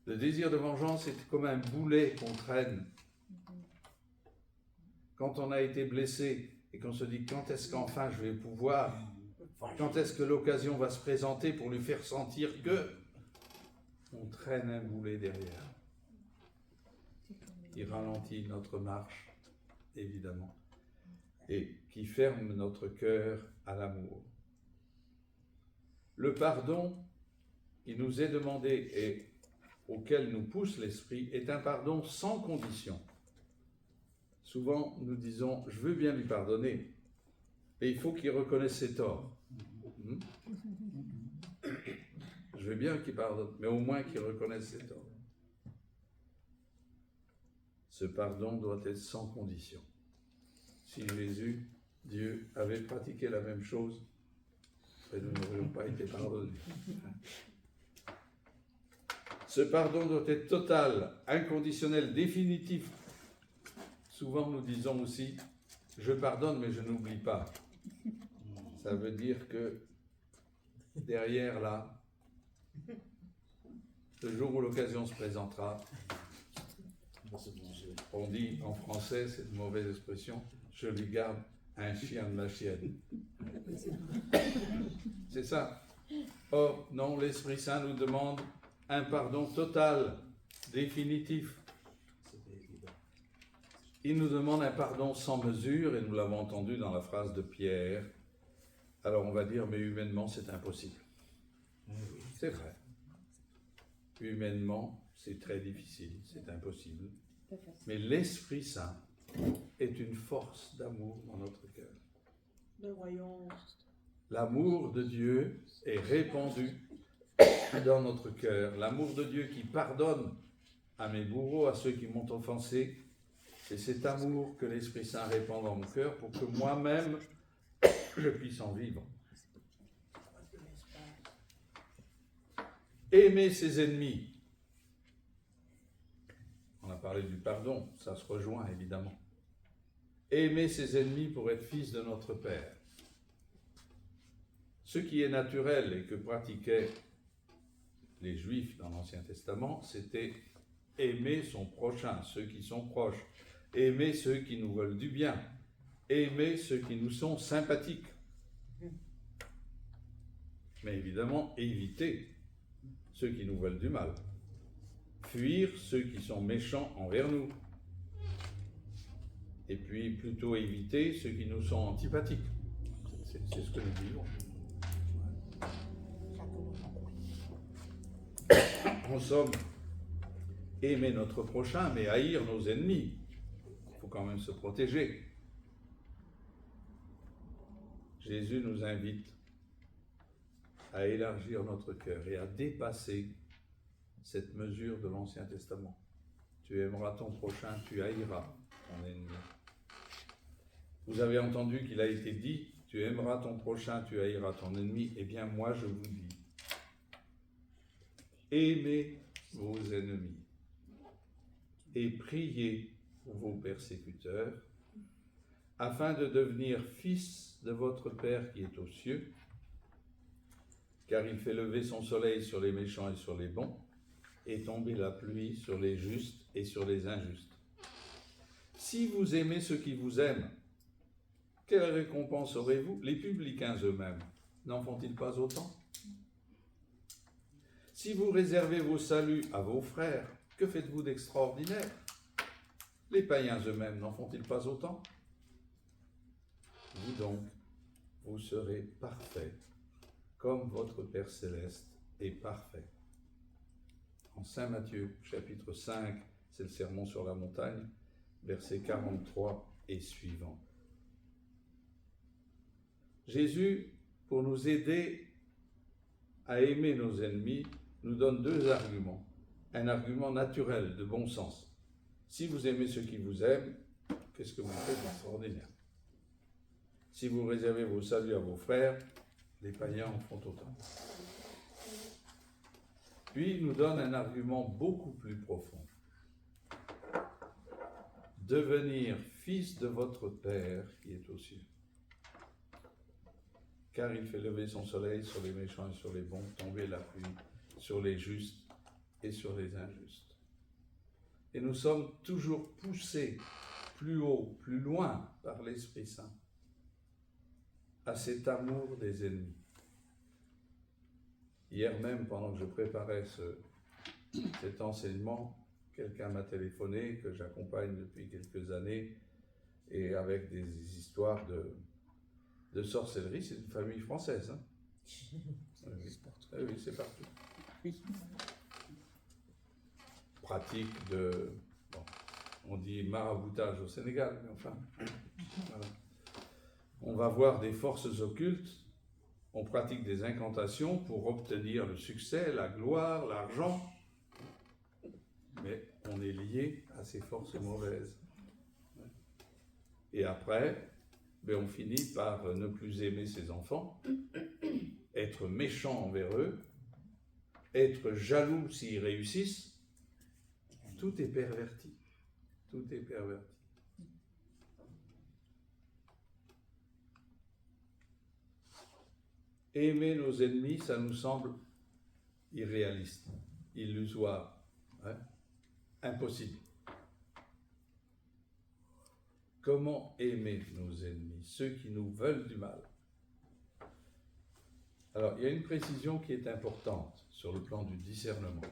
Le désir de vengeance est comme un boulet qu'on traîne. Quand on a été blessé et qu'on se dit quand est-ce qu'enfin je vais pouvoir, quand est-ce que l'occasion va se présenter pour lui faire sentir que on traîne un boulet derrière. Qui ralentit notre marche, évidemment, et qui ferme notre cœur à l'amour. Le pardon qui nous est demandé et auquel nous pousse l'Esprit est un pardon sans condition. Souvent, nous disons, je veux bien lui pardonner, mais il faut qu'il reconnaisse ses torts. Je veux bien qu'il pardonne, mais au moins qu'il reconnaisse ses torts. Ce pardon doit être sans condition. Si Jésus, Dieu, avait pratiqué la même chose, nous n'aurions pas été pardonnés. Ce pardon doit être total, inconditionnel, définitif. Souvent nous disons aussi, je pardonne mais je n'oublie pas. Ça veut dire que derrière là, le jour où l'occasion se présentera, on dit en français, c'est une mauvaise expression, je lui garde un chien de ma chienne. C'est ça. Or, non, l'Esprit Saint nous demande un pardon total, définitif. Il nous demande un pardon sans mesure, et nous l'avons entendu dans la phrase de Pierre. Alors on va dire, mais humainement c'est impossible. C'est vrai. Humainement, c'est très difficile, c'est impossible. Mais l'Esprit Saint est une force d'amour dans notre cœur. L'amour de Dieu est répandu dans notre cœur. L'amour de Dieu qui pardonne à mes bourreaux, à ceux qui m'ont offensé. C'est cet amour que l'Esprit Saint répand dans mon cœur pour que moi-même, je puisse en vivre. Aimer ses ennemis. On a parlé du pardon, ça se rejoint évidemment. Aimer ses ennemis pour être fils de notre Père. Ce qui est naturel et que pratiquaient les Juifs dans l'Ancien Testament, c'était aimer son prochain, ceux qui sont proches. Aimer ceux qui nous veulent du bien. Aimer ceux qui nous sont sympathiques. Mais évidemment, éviter ceux qui nous veulent du mal. Fuir ceux qui sont méchants envers nous. Et puis plutôt éviter ceux qui nous sont antipathiques. C'est ce que nous vivons. En somme, aimer notre prochain, mais haïr nos ennemis. Il faut quand même se protéger. Jésus nous invite à élargir notre cœur et à dépasser cette mesure de l'Ancien Testament. Tu aimeras ton prochain, tu haïras ton ennemi. Vous avez entendu qu'il a été dit, tu aimeras ton prochain, tu haïras ton ennemi. Eh bien, moi, je vous dis, aimez vos ennemis et priez pour vos persécuteurs, afin de devenir fils de votre Père qui est aux cieux, car il fait lever son soleil sur les méchants et sur les bons, et tomber la pluie sur les justes et sur les injustes. Si vous aimez ceux qui vous aiment, quelle récompense aurez-vous? Les publicains eux-mêmes n'en font-ils pas autant? Si vous réservez vos saluts à vos frères, que faites-vous d'extraordinaire? Les païens eux-mêmes n'en font-ils pas autant? Vous donc, vous serez parfaits, comme votre Père céleste est parfait. En Saint Matthieu, chapitre 5, c'est le sermon sur la montagne, versets 43 et suivants. Jésus, pour nous aider à aimer nos ennemis, nous donne deux arguments. Un argument naturel, de bon sens. Si vous aimez ceux qui vous aiment, qu'est-ce que vous faites d'extraordinaire? Si vous réservez vos saluts à vos frères, les païens en font autant. Puis il nous donne un argument beaucoup plus profond. Devenir fils de votre Père qui est aux cieux. Car il fait lever son soleil sur les méchants et sur les bons, tomber la pluie sur les justes et sur les injustes. Et nous sommes toujours poussés plus haut, plus loin par l'Esprit Saint à cet amour des ennemis. Hier même, pendant que je préparais cet enseignement, quelqu'un m'a téléphoné, que j'accompagne depuis quelques années, et avec des histoires de sorcellerie. C'est une famille française. Hein? Oui, c'est partout. Oui. Pratique on dit maraboutage au Sénégal, mais enfin, voilà. On va voir des forces occultes, on pratique des incantations pour obtenir le succès, la gloire, l'argent, mais on est lié à ces forces mauvaises. Et après, on finit par ne plus aimer ses enfants, être méchant envers eux, être jaloux s'ils réussissent. Tout est perverti. Tout est perverti. Aimer nos ennemis, ça nous semble irréaliste, illusoire, hein? Impossible. Comment aimer nos ennemis, ceux qui nous veulent du mal? Alors, il y a une précision qui est importante sur le plan du discernement.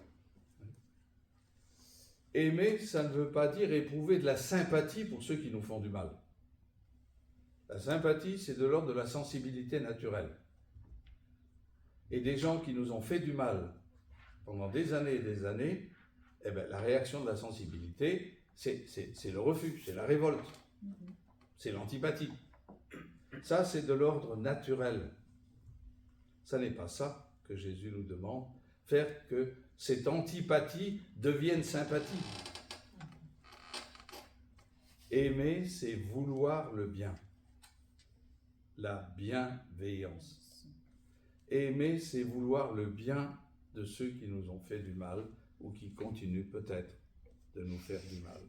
Aimer, ça ne veut pas dire éprouver de la sympathie pour ceux qui nous font du mal. La sympathie, c'est de l'ordre de la sensibilité naturelle. Et des gens qui nous ont fait du mal pendant des années et des années, la réaction de la sensibilité, c'est le refus, c'est la révolte, c'est l'antipathie. Ça, c'est de l'ordre naturel. Ça n'est pas ça que Jésus nous demande, faire que cette antipathie devienne sympathie. Aimer, c'est vouloir le bien, la bienveillance. Aimer, c'est vouloir le bien de ceux qui nous ont fait du mal ou qui continuent peut-être de nous faire du mal.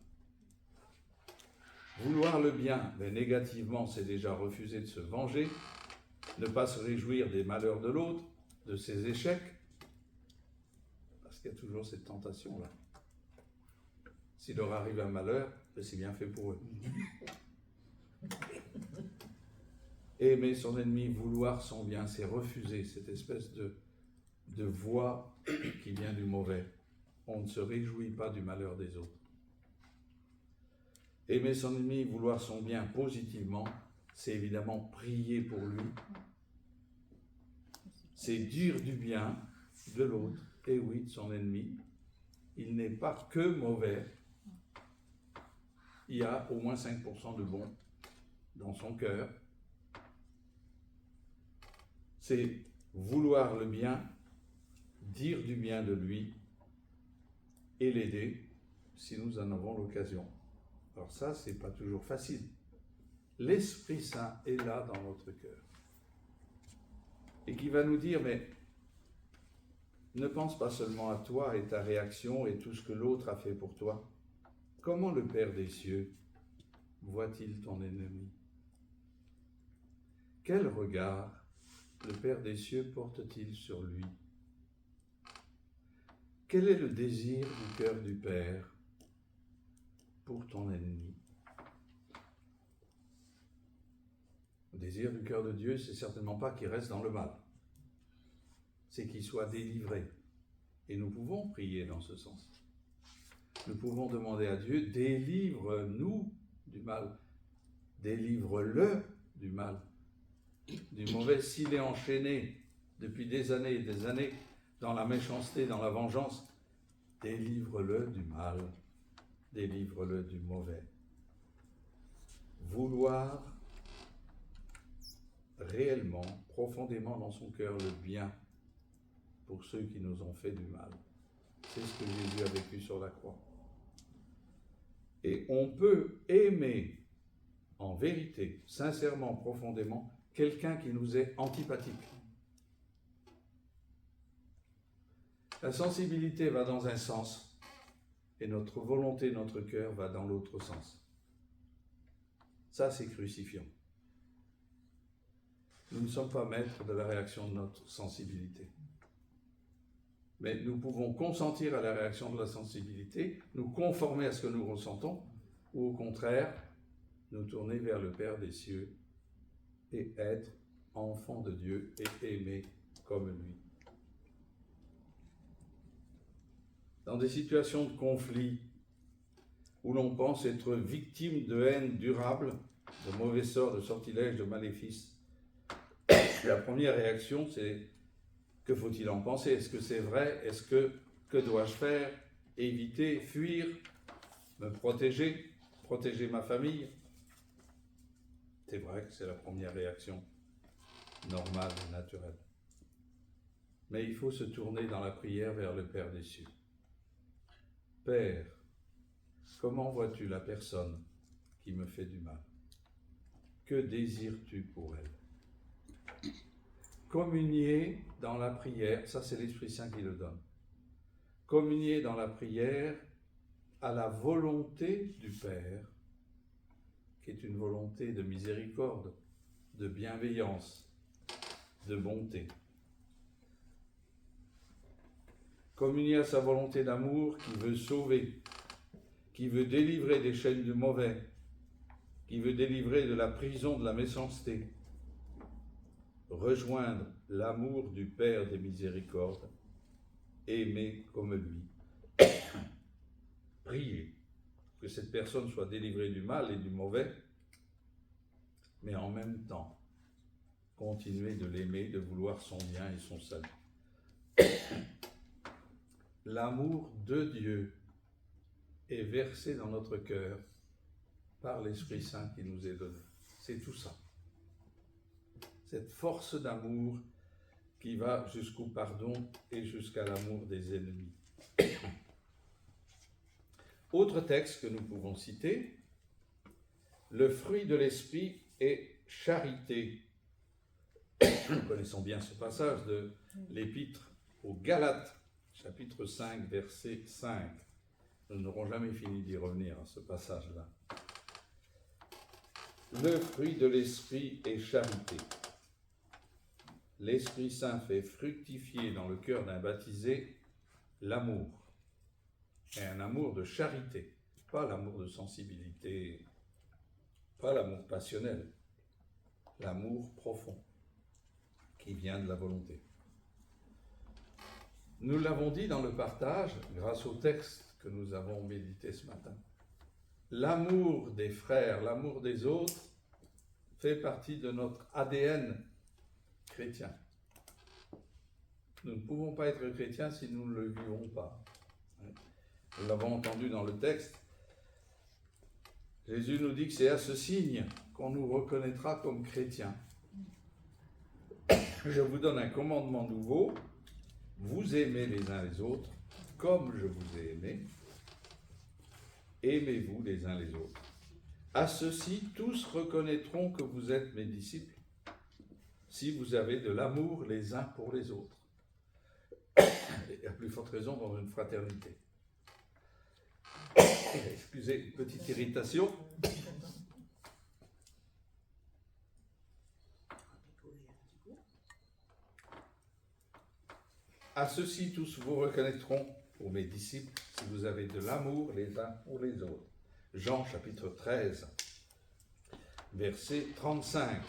Vouloir le bien, mais négativement, c'est déjà refuser de se venger, ne pas se réjouir des malheurs de l'autre, de ses échecs, parce qu'il y a toujours cette tentation-là. S'il leur arrive un malheur, c'est bien fait pour eux. Aimer son ennemi, vouloir son bien, c'est refuser cette espèce de voix qui vient du mauvais. On ne se réjouit pas du malheur des autres. Aimer son ennemi, vouloir son bien positivement, c'est évidemment prier pour lui. C'est dire du bien de l'autre, et oui, de son ennemi. Il n'est pas que mauvais. Il y a au moins 5% de bon dans son cœur. C'est vouloir le bien, dire du bien de lui et l'aider si nous en avons l'occasion. Alors ça, c'est pas toujours facile. L'Esprit Saint est là dans notre cœur et qui va nous dire, mais ne pense pas seulement à toi et ta réaction et tout ce que l'autre a fait pour toi. Comment le Père des cieux voit-il ton ennemi? Quel regard le Père des cieux porte-t-il sur lui? Quel est le désir du cœur du Père pour ton ennemi? Le désir du cœur de Dieu, c'est certainement pas qu'il reste dans le mal. C'est qu'il soit délivré. Et nous pouvons prier dans ce sens. nous pouvons demander à Dieu, délivre-nous du mal, délivre-le du mal, du mauvais. S'il est enchaîné depuis des années et des années dans la méchanceté, dans la vengeance, délivre-le du mal, délivre-le du mauvais. Vouloir réellement, profondément dans son cœur le bien pour ceux qui nous ont fait du mal. C'est ce que Jésus a vécu sur la croix. Et on peut aimer en vérité, sincèrement, profondément, quelqu'un qui nous est antipathique. La sensibilité va dans un sens et notre volonté, notre cœur va dans l'autre sens. Ça, c'est crucifiant. Nous ne sommes pas maîtres de la réaction de notre sensibilité. Mais nous pouvons consentir à la réaction de la sensibilité, nous conformer à ce que nous ressentons, ou au contraire, nous tourner vers le Père des cieux et être enfants de Dieu et aimer comme lui. Dans des situations de conflit, où l'on pense être victime de haine durable, de mauvais sorts, de sortilèges, de maléfices, la première réaction, c'est que faut-il en penser? Est-ce que c'est vrai? Que dois-je faire? Éviter, fuir, me protéger, protéger ma famille? C'est vrai que c'est la première réaction normale et naturelle. Mais il faut se tourner dans la prière vers le Père des cieux. Père, comment vois-tu la personne qui me fait du mal? Que désires-tu pour elle? Communier dans la prière, ça c'est l'Esprit Saint qui le donne. Communier dans la prière à la volonté du Père, qui est une volonté de miséricorde, de bienveillance, de bonté. Communier à sa volonté d'amour qui veut sauver, qui veut délivrer des chaînes du mauvais, qui veut délivrer de la prison de la méchanceté. Rejoindre l'amour du Père des miséricordes, aimer comme lui. Prier que cette personne soit délivrée du mal et du mauvais, mais en même temps, continuer de l'aimer, de vouloir son bien et son salut. L'amour de Dieu est versé dans notre cœur par l'Esprit Saint qui nous est donné. C'est tout ça. Cette force d'amour qui va jusqu'au pardon et jusqu'à l'amour des ennemis. Autre texte que nous pouvons citer, le fruit de l'esprit est charité. Nous connaissons bien ce passage de l'épître aux Galates, chapitre 5, verset 5. Nous n'aurons jamais fini d'y revenir à ce passage-là. Le fruit de l'esprit est charité. L'Esprit Saint fait fructifier dans le cœur d'un baptisé l'amour. Et un amour de charité, pas l'amour de sensibilité, pas l'amour passionnel, l'amour profond qui vient de la volonté. Nous l'avons dit dans le partage, grâce au texte que nous avons médité ce matin. L'amour des frères, l'amour des autres fait partie de notre ADN chrétien. Nous ne pouvons pas être chrétiens si nous ne le vivons pas. Nous l'avons entendu dans le texte. Jésus nous dit que c'est à ce signe qu'on nous reconnaîtra comme chrétiens. Je vous donne un commandement nouveau. Vous aimez les uns les autres comme je vous ai aimé. Aimez-vous les uns les autres. À ceci, tous reconnaîtront que vous êtes mes disciples si vous avez de l'amour les uns pour les autres. Et à plus forte raison dans une fraternité. Excusez, une petite irritation. À ceci, tous vous reconnaîtront pour mes disciples si vous avez de l'amour les uns pour les autres. Jean chapitre 13, verset 35.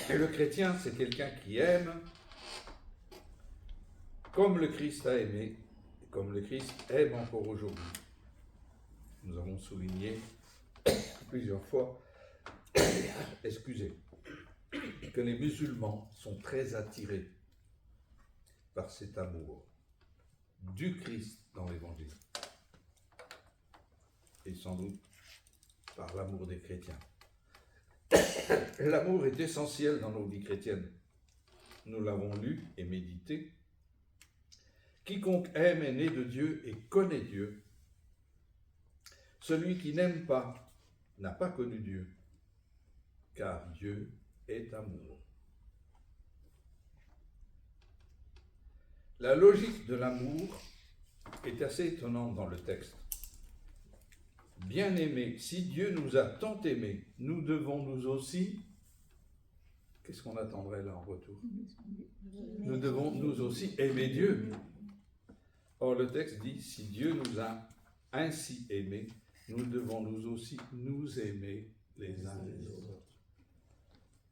Et le chrétien, c'est quelqu'un qui aime comme le Christ a aimé, comme le Christ aime encore aujourd'hui. Nous avons souligné plusieurs fois, excusez, que les musulmans sont très attirés par cet amour du Christ dans l'Évangile. Et sans doute par l'amour des chrétiens. L'amour est essentiel dans nos vies chrétiennes. Nous l'avons lu et médité. Quiconque aime est né de Dieu et connaît Dieu. Celui qui n'aime pas n'a pas connu Dieu, car Dieu est amour. La logique de l'amour est assez étonnante dans le texte. Bien-aimés, si Dieu nous a tant aimés, nous devons nous aussi... Qu'est-ce qu'on attendrait là en retour? Nous devons nous aussi aimer Dieu. Or le texte dit, si Dieu nous a ainsi aimés, nous devons nous aussi nous aimer les uns les autres.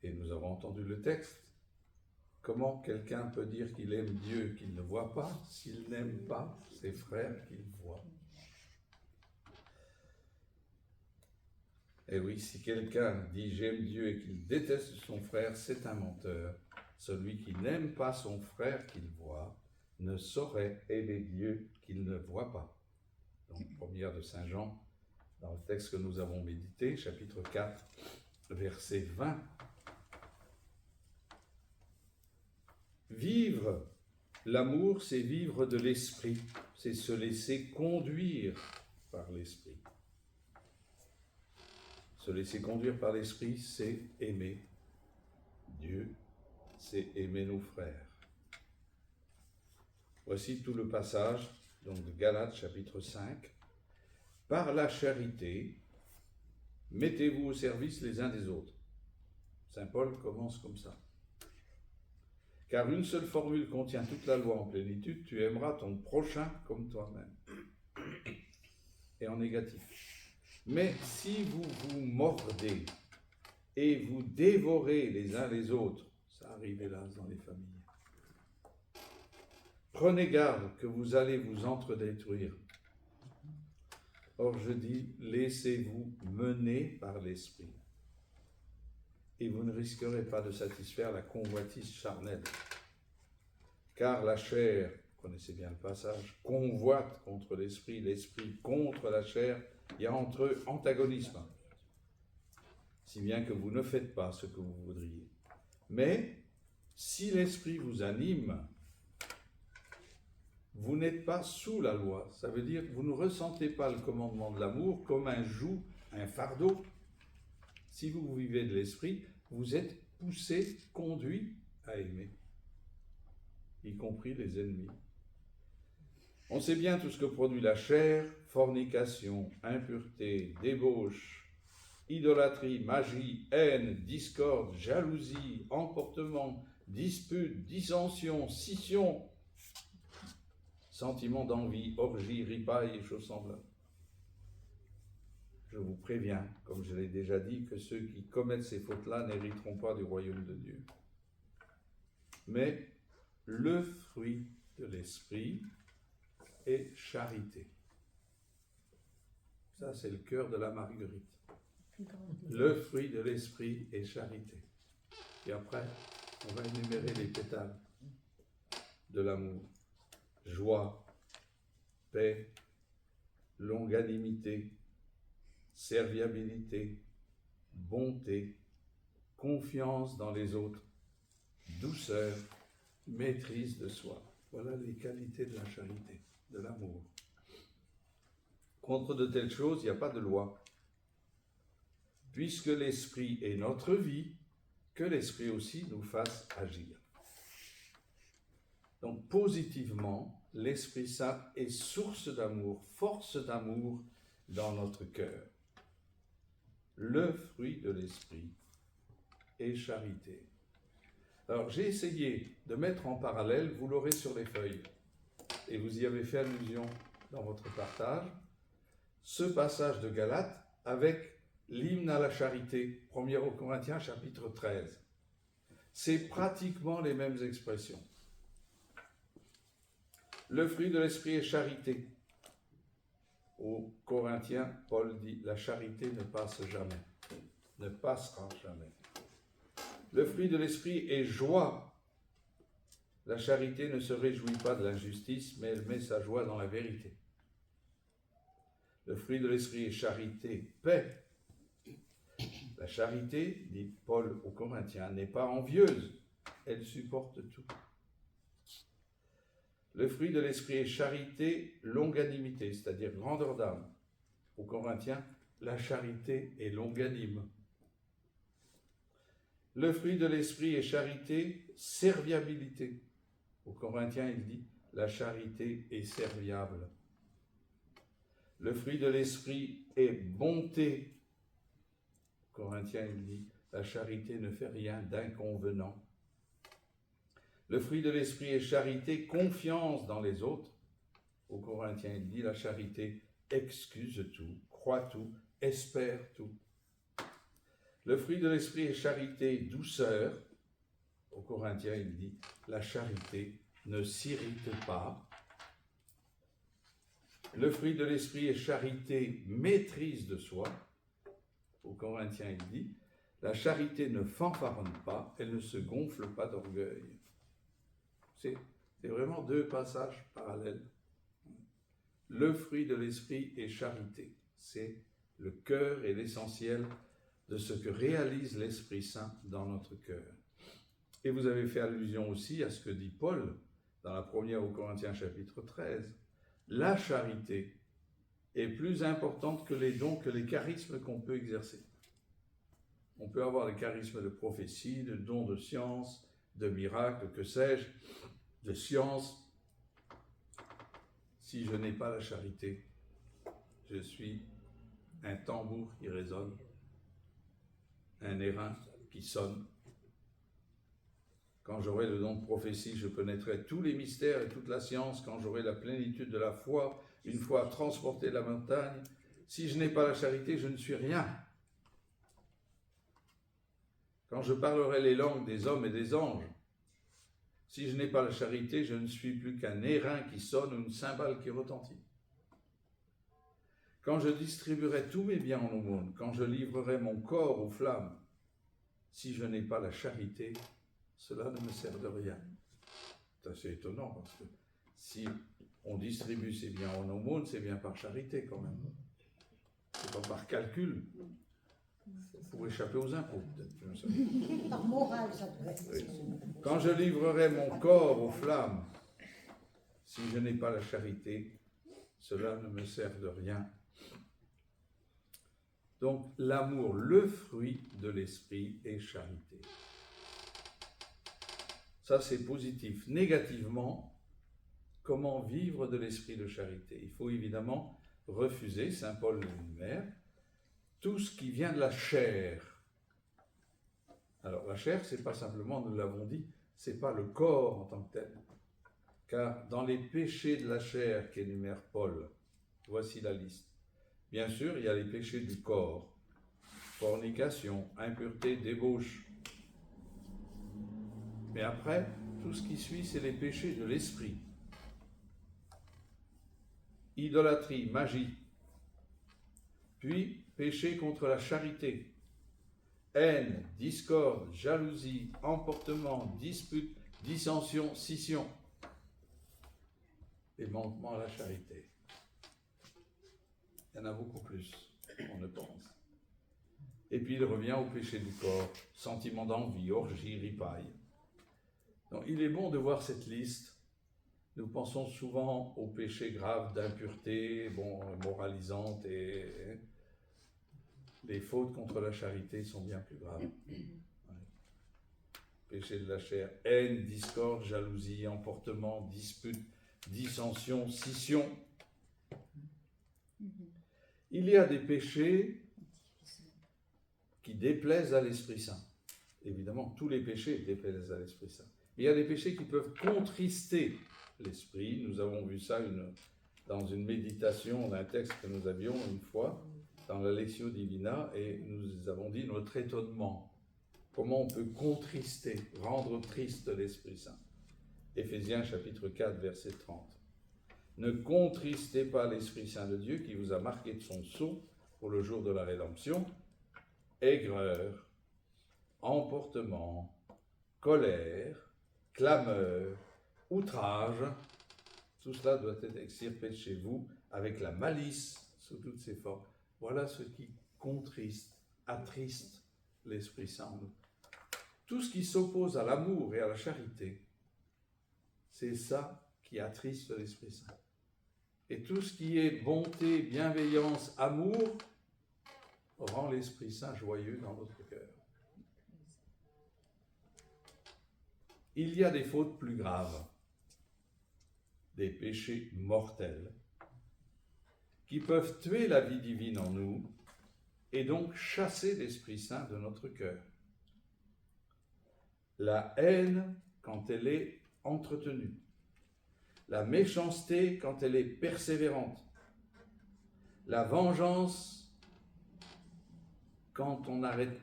Et nous avons entendu le texte. Comment quelqu'un peut dire qu'il aime Dieu qu'il ne voit pas, s'il n'aime pas ses frères qu'il voit? Et oui, si quelqu'un dit j'aime Dieu et qu'il déteste son frère, c'est un menteur. Celui qui n'aime pas son frère qu'il voit ne saurait aimer Dieu qu'il ne voit pas. Donc, première de Saint Jean, dans le texte que nous avons médité, chapitre 4, verset 20. Vivre l'amour, c'est vivre de l'esprit, c'est se laisser conduire par l'esprit. Se laisser conduire par l'esprit, c'est aimer Dieu, c'est aimer nos frères. Voici tout le passage donc de Galates chapitre 5. Par la charité, mettez-vous au service les uns des autres. Saint Paul commence comme ça. Car une seule formule contient toute la loi en plénitude, tu aimeras ton prochain comme toi-même. Et en négatif. Mais si vous vous mordez et vous dévorez les uns les autres, ça arrive hélas dans les familles, prenez garde que vous allez vous entredétruire. Or je dis, laissez-vous mener par l'esprit. Et vous ne risquerez pas de satisfaire la convoitise charnelle. Car la chair, vous connaissez bien le passage, convoite contre l'esprit, l'esprit contre la chair, il y a entre eux antagonisme. Si bien que vous ne faites pas ce que vous voudriez. Mais, si l'esprit vous anime, vous n'êtes pas sous la loi. Ça veut dire que vous ne ressentez pas le commandement de l'amour comme un joug, un fardeau. Si vous vivez de l'esprit, vous êtes poussé, conduit à aimer, y compris les ennemis. On sait bien tout ce que produit la chair, fornication, impureté, débauche, idolâtrie, magie, haine, discorde, jalousie, emportement, dispute, dissension, scission, sentiment d'envie, orgie, ripaille et choses semblables. Je vous préviens, comme je l'ai déjà dit, que ceux qui commettent ces fautes-là n'hériteront pas du royaume de Dieu. Mais le fruit de l'esprit est charité. Ça, c'est le cœur de la Marguerite. Le fruit de l'esprit est charité. Et après, on va énumérer les pétales de l'amour. Joie, paix, longanimité, serviabilité, bonté, confiance dans les autres, douceur, maîtrise de soi. Voilà les qualités de la charité, de l'amour. Contre de telles choses, il n'y a pas de loi. Puisque l'esprit est notre vie, que l'esprit aussi nous fasse agir. Donc positivement, l'Esprit Saint est source d'amour, force d'amour dans notre cœur. Le fruit de l'Esprit est charité. Alors j'ai essayé de mettre en parallèle, vous l'aurez sur les feuilles, et vous y avez fait allusion dans votre partage, ce passage de Galates avec l'hymne à la charité, 1 Corinthiens chapitre 13. C'est pratiquement les mêmes expressions. Le fruit de l'esprit est charité. Aux Corinthiens, Paul dit, la charité ne passe jamais, ne passera jamais. Le fruit de l'esprit est joie. La charité ne se réjouit pas de l'injustice, mais elle met sa joie dans la vérité. Le fruit de l'esprit est charité, paix. La charité, dit Paul aux Corinthiens, n'est pas envieuse, elle supporte tout. Le fruit de l'esprit est charité, longanimité, c'est-à-dire grandeur d'âme. Aux Corinthiens, la charité est longanime. Le fruit de l'esprit est charité, serviabilité. Aux Corinthiens, il dit, la charité est serviable. Le fruit de l'esprit est bonté. Aux Corinthiens, il dit, la charité ne fait rien d'inconvenant. Le fruit de l'esprit est charité, confiance dans les autres. Aux Corinthiens, il dit, la charité excuse tout, croit tout, espère tout. Le fruit de l'esprit est charité, douceur. Aux Corinthiens, il dit, la charité ne s'irrite pas. Le fruit de l'esprit est charité, maîtrise de soi. Aux Corinthiens, il dit, la charité ne fanfaronne pas, elle ne se gonfle pas d'orgueil. C'est vraiment deux passages parallèles. Le fruit de l'esprit est charité. C'est le cœur et l'essentiel de ce que réalise l'Esprit Saint dans notre cœur. Et vous avez fait allusion aussi à ce que dit Paul dans la première aux Corinthiens chapitre 13. La charité est plus importante que les dons, que les charismes qu'on peut exercer. On peut avoir les charismes de prophétie, de dons de science, de miracles, que sais-je, de science. Si je n'ai pas la charité, je suis un tambour qui résonne, un airain qui sonne. Quand j'aurai le don de prophétie, je connaîtrai tous les mystères et toute la science. Quand j'aurai la plénitude de la foi, une fois transporté la montagne, si je n'ai pas la charité, je ne suis rien. Quand je parlerai les langues des hommes et des anges, si je n'ai pas la charité, je ne suis plus qu'un airain qui sonne ou une cymbale qui retentit. Quand je distribuerai tous mes biens en aumône, quand je livrerai mon corps aux flammes, si je n'ai pas la charité, cela ne me sert de rien. C'est assez étonnant parce que si on distribue ses biens en aumône, c'est bien par charité quand même. C'est pas par calcul. Pour échapper aux impôts, peut-être. Par morale, ça peut être. Oui. Quand je livrerai mon corps aux flammes, si je n'ai pas la charité, cela ne me sert de rien. Donc, l'amour, le fruit de l'esprit est charité. Ça, c'est positif. Négativement, comment vivre de l'esprit de charité? Il faut évidemment refuser, saint Paul l'énumère, tout ce qui vient de la chair. Alors, la chair, c'est pas simplement, nous l'avons dit, c'est pas le corps en tant que tel. Car dans les péchés de la chair qu'énumère Paul, voici la liste. Bien sûr, il y a les péchés du corps, fornication, impureté, débauche. Mais après, tout ce qui suit, c'est les péchés de l'esprit. Idolâtrie, magie. Puis, péché contre la charité. Haine, discorde, jalousie, emportement, dispute, dissension, scission. Et manquement à la charité. Il y en a beaucoup plus, on ne pense. Et puis il revient au péché du corps, sentiment d'envie, orgie, ripaille. Donc il est bon de voir cette liste. Nous pensons souvent aux péchés graves d'impureté, moralisantes, et les fautes contre la charité sont bien plus graves. Ouais. Péché de la chair, haine, discorde, jalousie, emportement, dispute, dissension, scission. Il y a des péchés qui déplaisent à l'Esprit Saint. Évidemment, tous les péchés déplaisent à l'Esprit Saint. Il y a des péchés qui peuvent contrister l'Esprit. Nous avons vu ça dans une méditation d'un texte que nous avions une fois, dans la Lectio Divina, et nous avons dit notre étonnement. Comment on peut contrister, rendre triste l'Esprit Saint. Éphésiens chapitre 4, verset 30. Ne contristez pas l'Esprit Saint de Dieu qui vous a marqué de son sceau pour le jour de la rédemption. Aigreur, emportement, colère, clameur, outrage, tout cela doit être extirpé de chez vous avec la malice sous toutes ses formes. Voilà ce qui contriste, attriste l'Esprit Saint. Tout ce qui s'oppose à l'amour et à la charité, c'est ça qui attriste l'Esprit Saint. Et tout ce qui est bonté, bienveillance, amour, rend l'Esprit Saint joyeux dans notre cœur. Il y a des fautes plus graves, des péchés mortels, qui peuvent tuer la vie divine en nous et donc chasser l'Esprit Saint de notre cœur. La haine quand elle est entretenue, la méchanceté quand elle est persévérante, la vengeance quand on n'arrête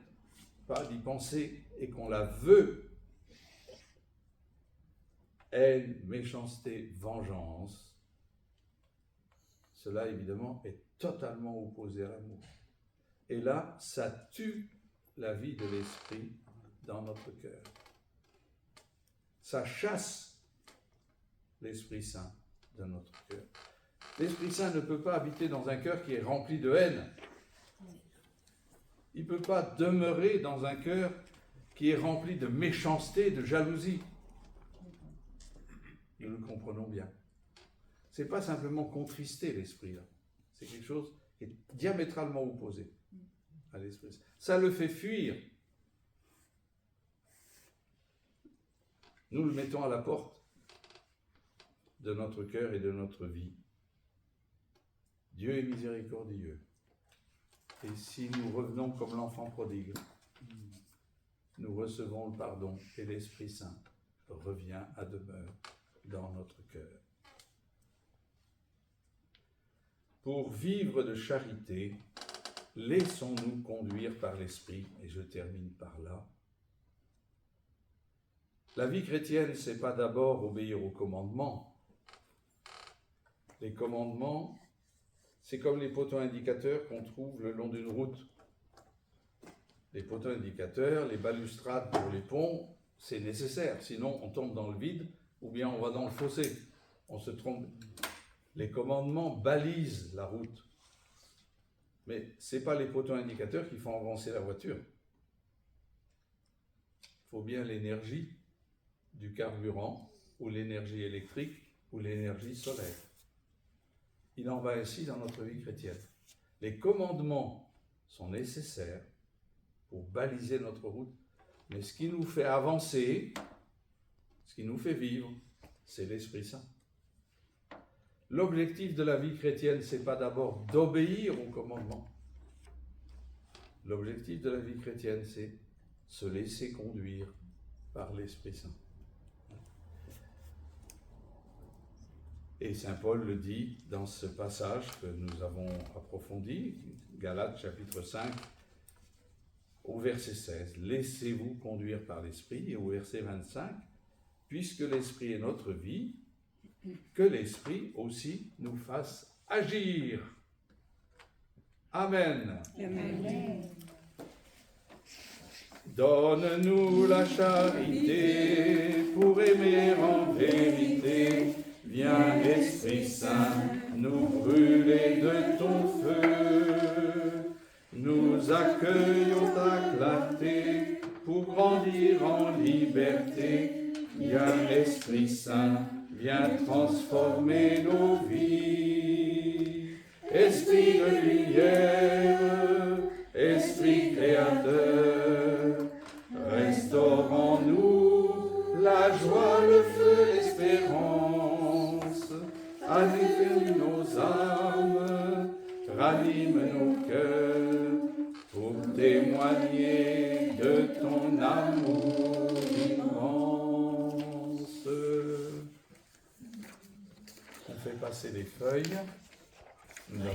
pas d'y penser et qu'on la veut. Haine, méchanceté, vengeance, cela évidemment est totalement opposé à l'amour. Et là, ça tue la vie de l'esprit dans notre cœur. Ça chasse l'Esprit Saint de notre cœur. L'Esprit Saint ne peut pas habiter dans un cœur qui est rempli de haine. Il ne peut pas demeurer dans un cœur qui est rempli de méchanceté, de jalousie. Nous le comprenons bien. Ce n'est pas simplement contrister l'esprit là. C'est quelque chose qui est diamétralement opposé à l'Esprit Saint. Ça le fait fuir. Nous le mettons à la porte de notre cœur et de notre vie. Dieu est miséricordieux. Et si nous revenons comme l'enfant prodigue, nous recevons le pardon et l'Esprit Saint revient à demeure dans notre cœur. Pour vivre de charité, laissons-nous conduire par l'Esprit, et je termine par là. La vie chrétienne, c'est pas d'abord obéir aux commandements. Les commandements, c'est comme les poteaux indicateurs qu'on trouve le long d'une route. Les poteaux indicateurs, les balustrades pour les ponts, c'est nécessaire, sinon on tombe dans le vide ou bien on va dans le fossé. On se trompe. Les commandements balisent la route. Mais ce n'est pas les poteaux indicateurs qui font avancer la voiture. Il faut bien l'énergie du carburant, ou l'énergie électrique, ou l'énergie solaire. Il en va ainsi dans notre vie chrétienne. Les commandements sont nécessaires pour baliser notre route, mais ce qui nous fait avancer, ce qui nous fait vivre, c'est l'Esprit Saint. L'objectif de la vie chrétienne, ce n'est pas d'abord d'obéir aux commandements. L'objectif de la vie chrétienne, c'est se laisser conduire par l'Esprit Saint. Et saint Paul le dit dans ce passage que nous avons approfondi, Galates chapitre 5, au verset 16. « Laissez-vous conduire par l'Esprit » et au verset 25, « Puisque l'Esprit est notre vie, que l'Esprit aussi nous fasse agir. » Amen. Amen. Donne-nous la charité pour aimer en vérité. Viens, Esprit Saint, nous brûler de ton feu. Nous accueillons ta clarté pour grandir en liberté. Viens, Esprit Saint, viens transformer nos vies. Esprit de lumière, Esprit créateur, restaure en nous la joie, le feu, l'espérance. Anime nos âmes, ranime nos cœurs, pour témoigner de ton amour immense. On fait passer les feuilles. Nous avons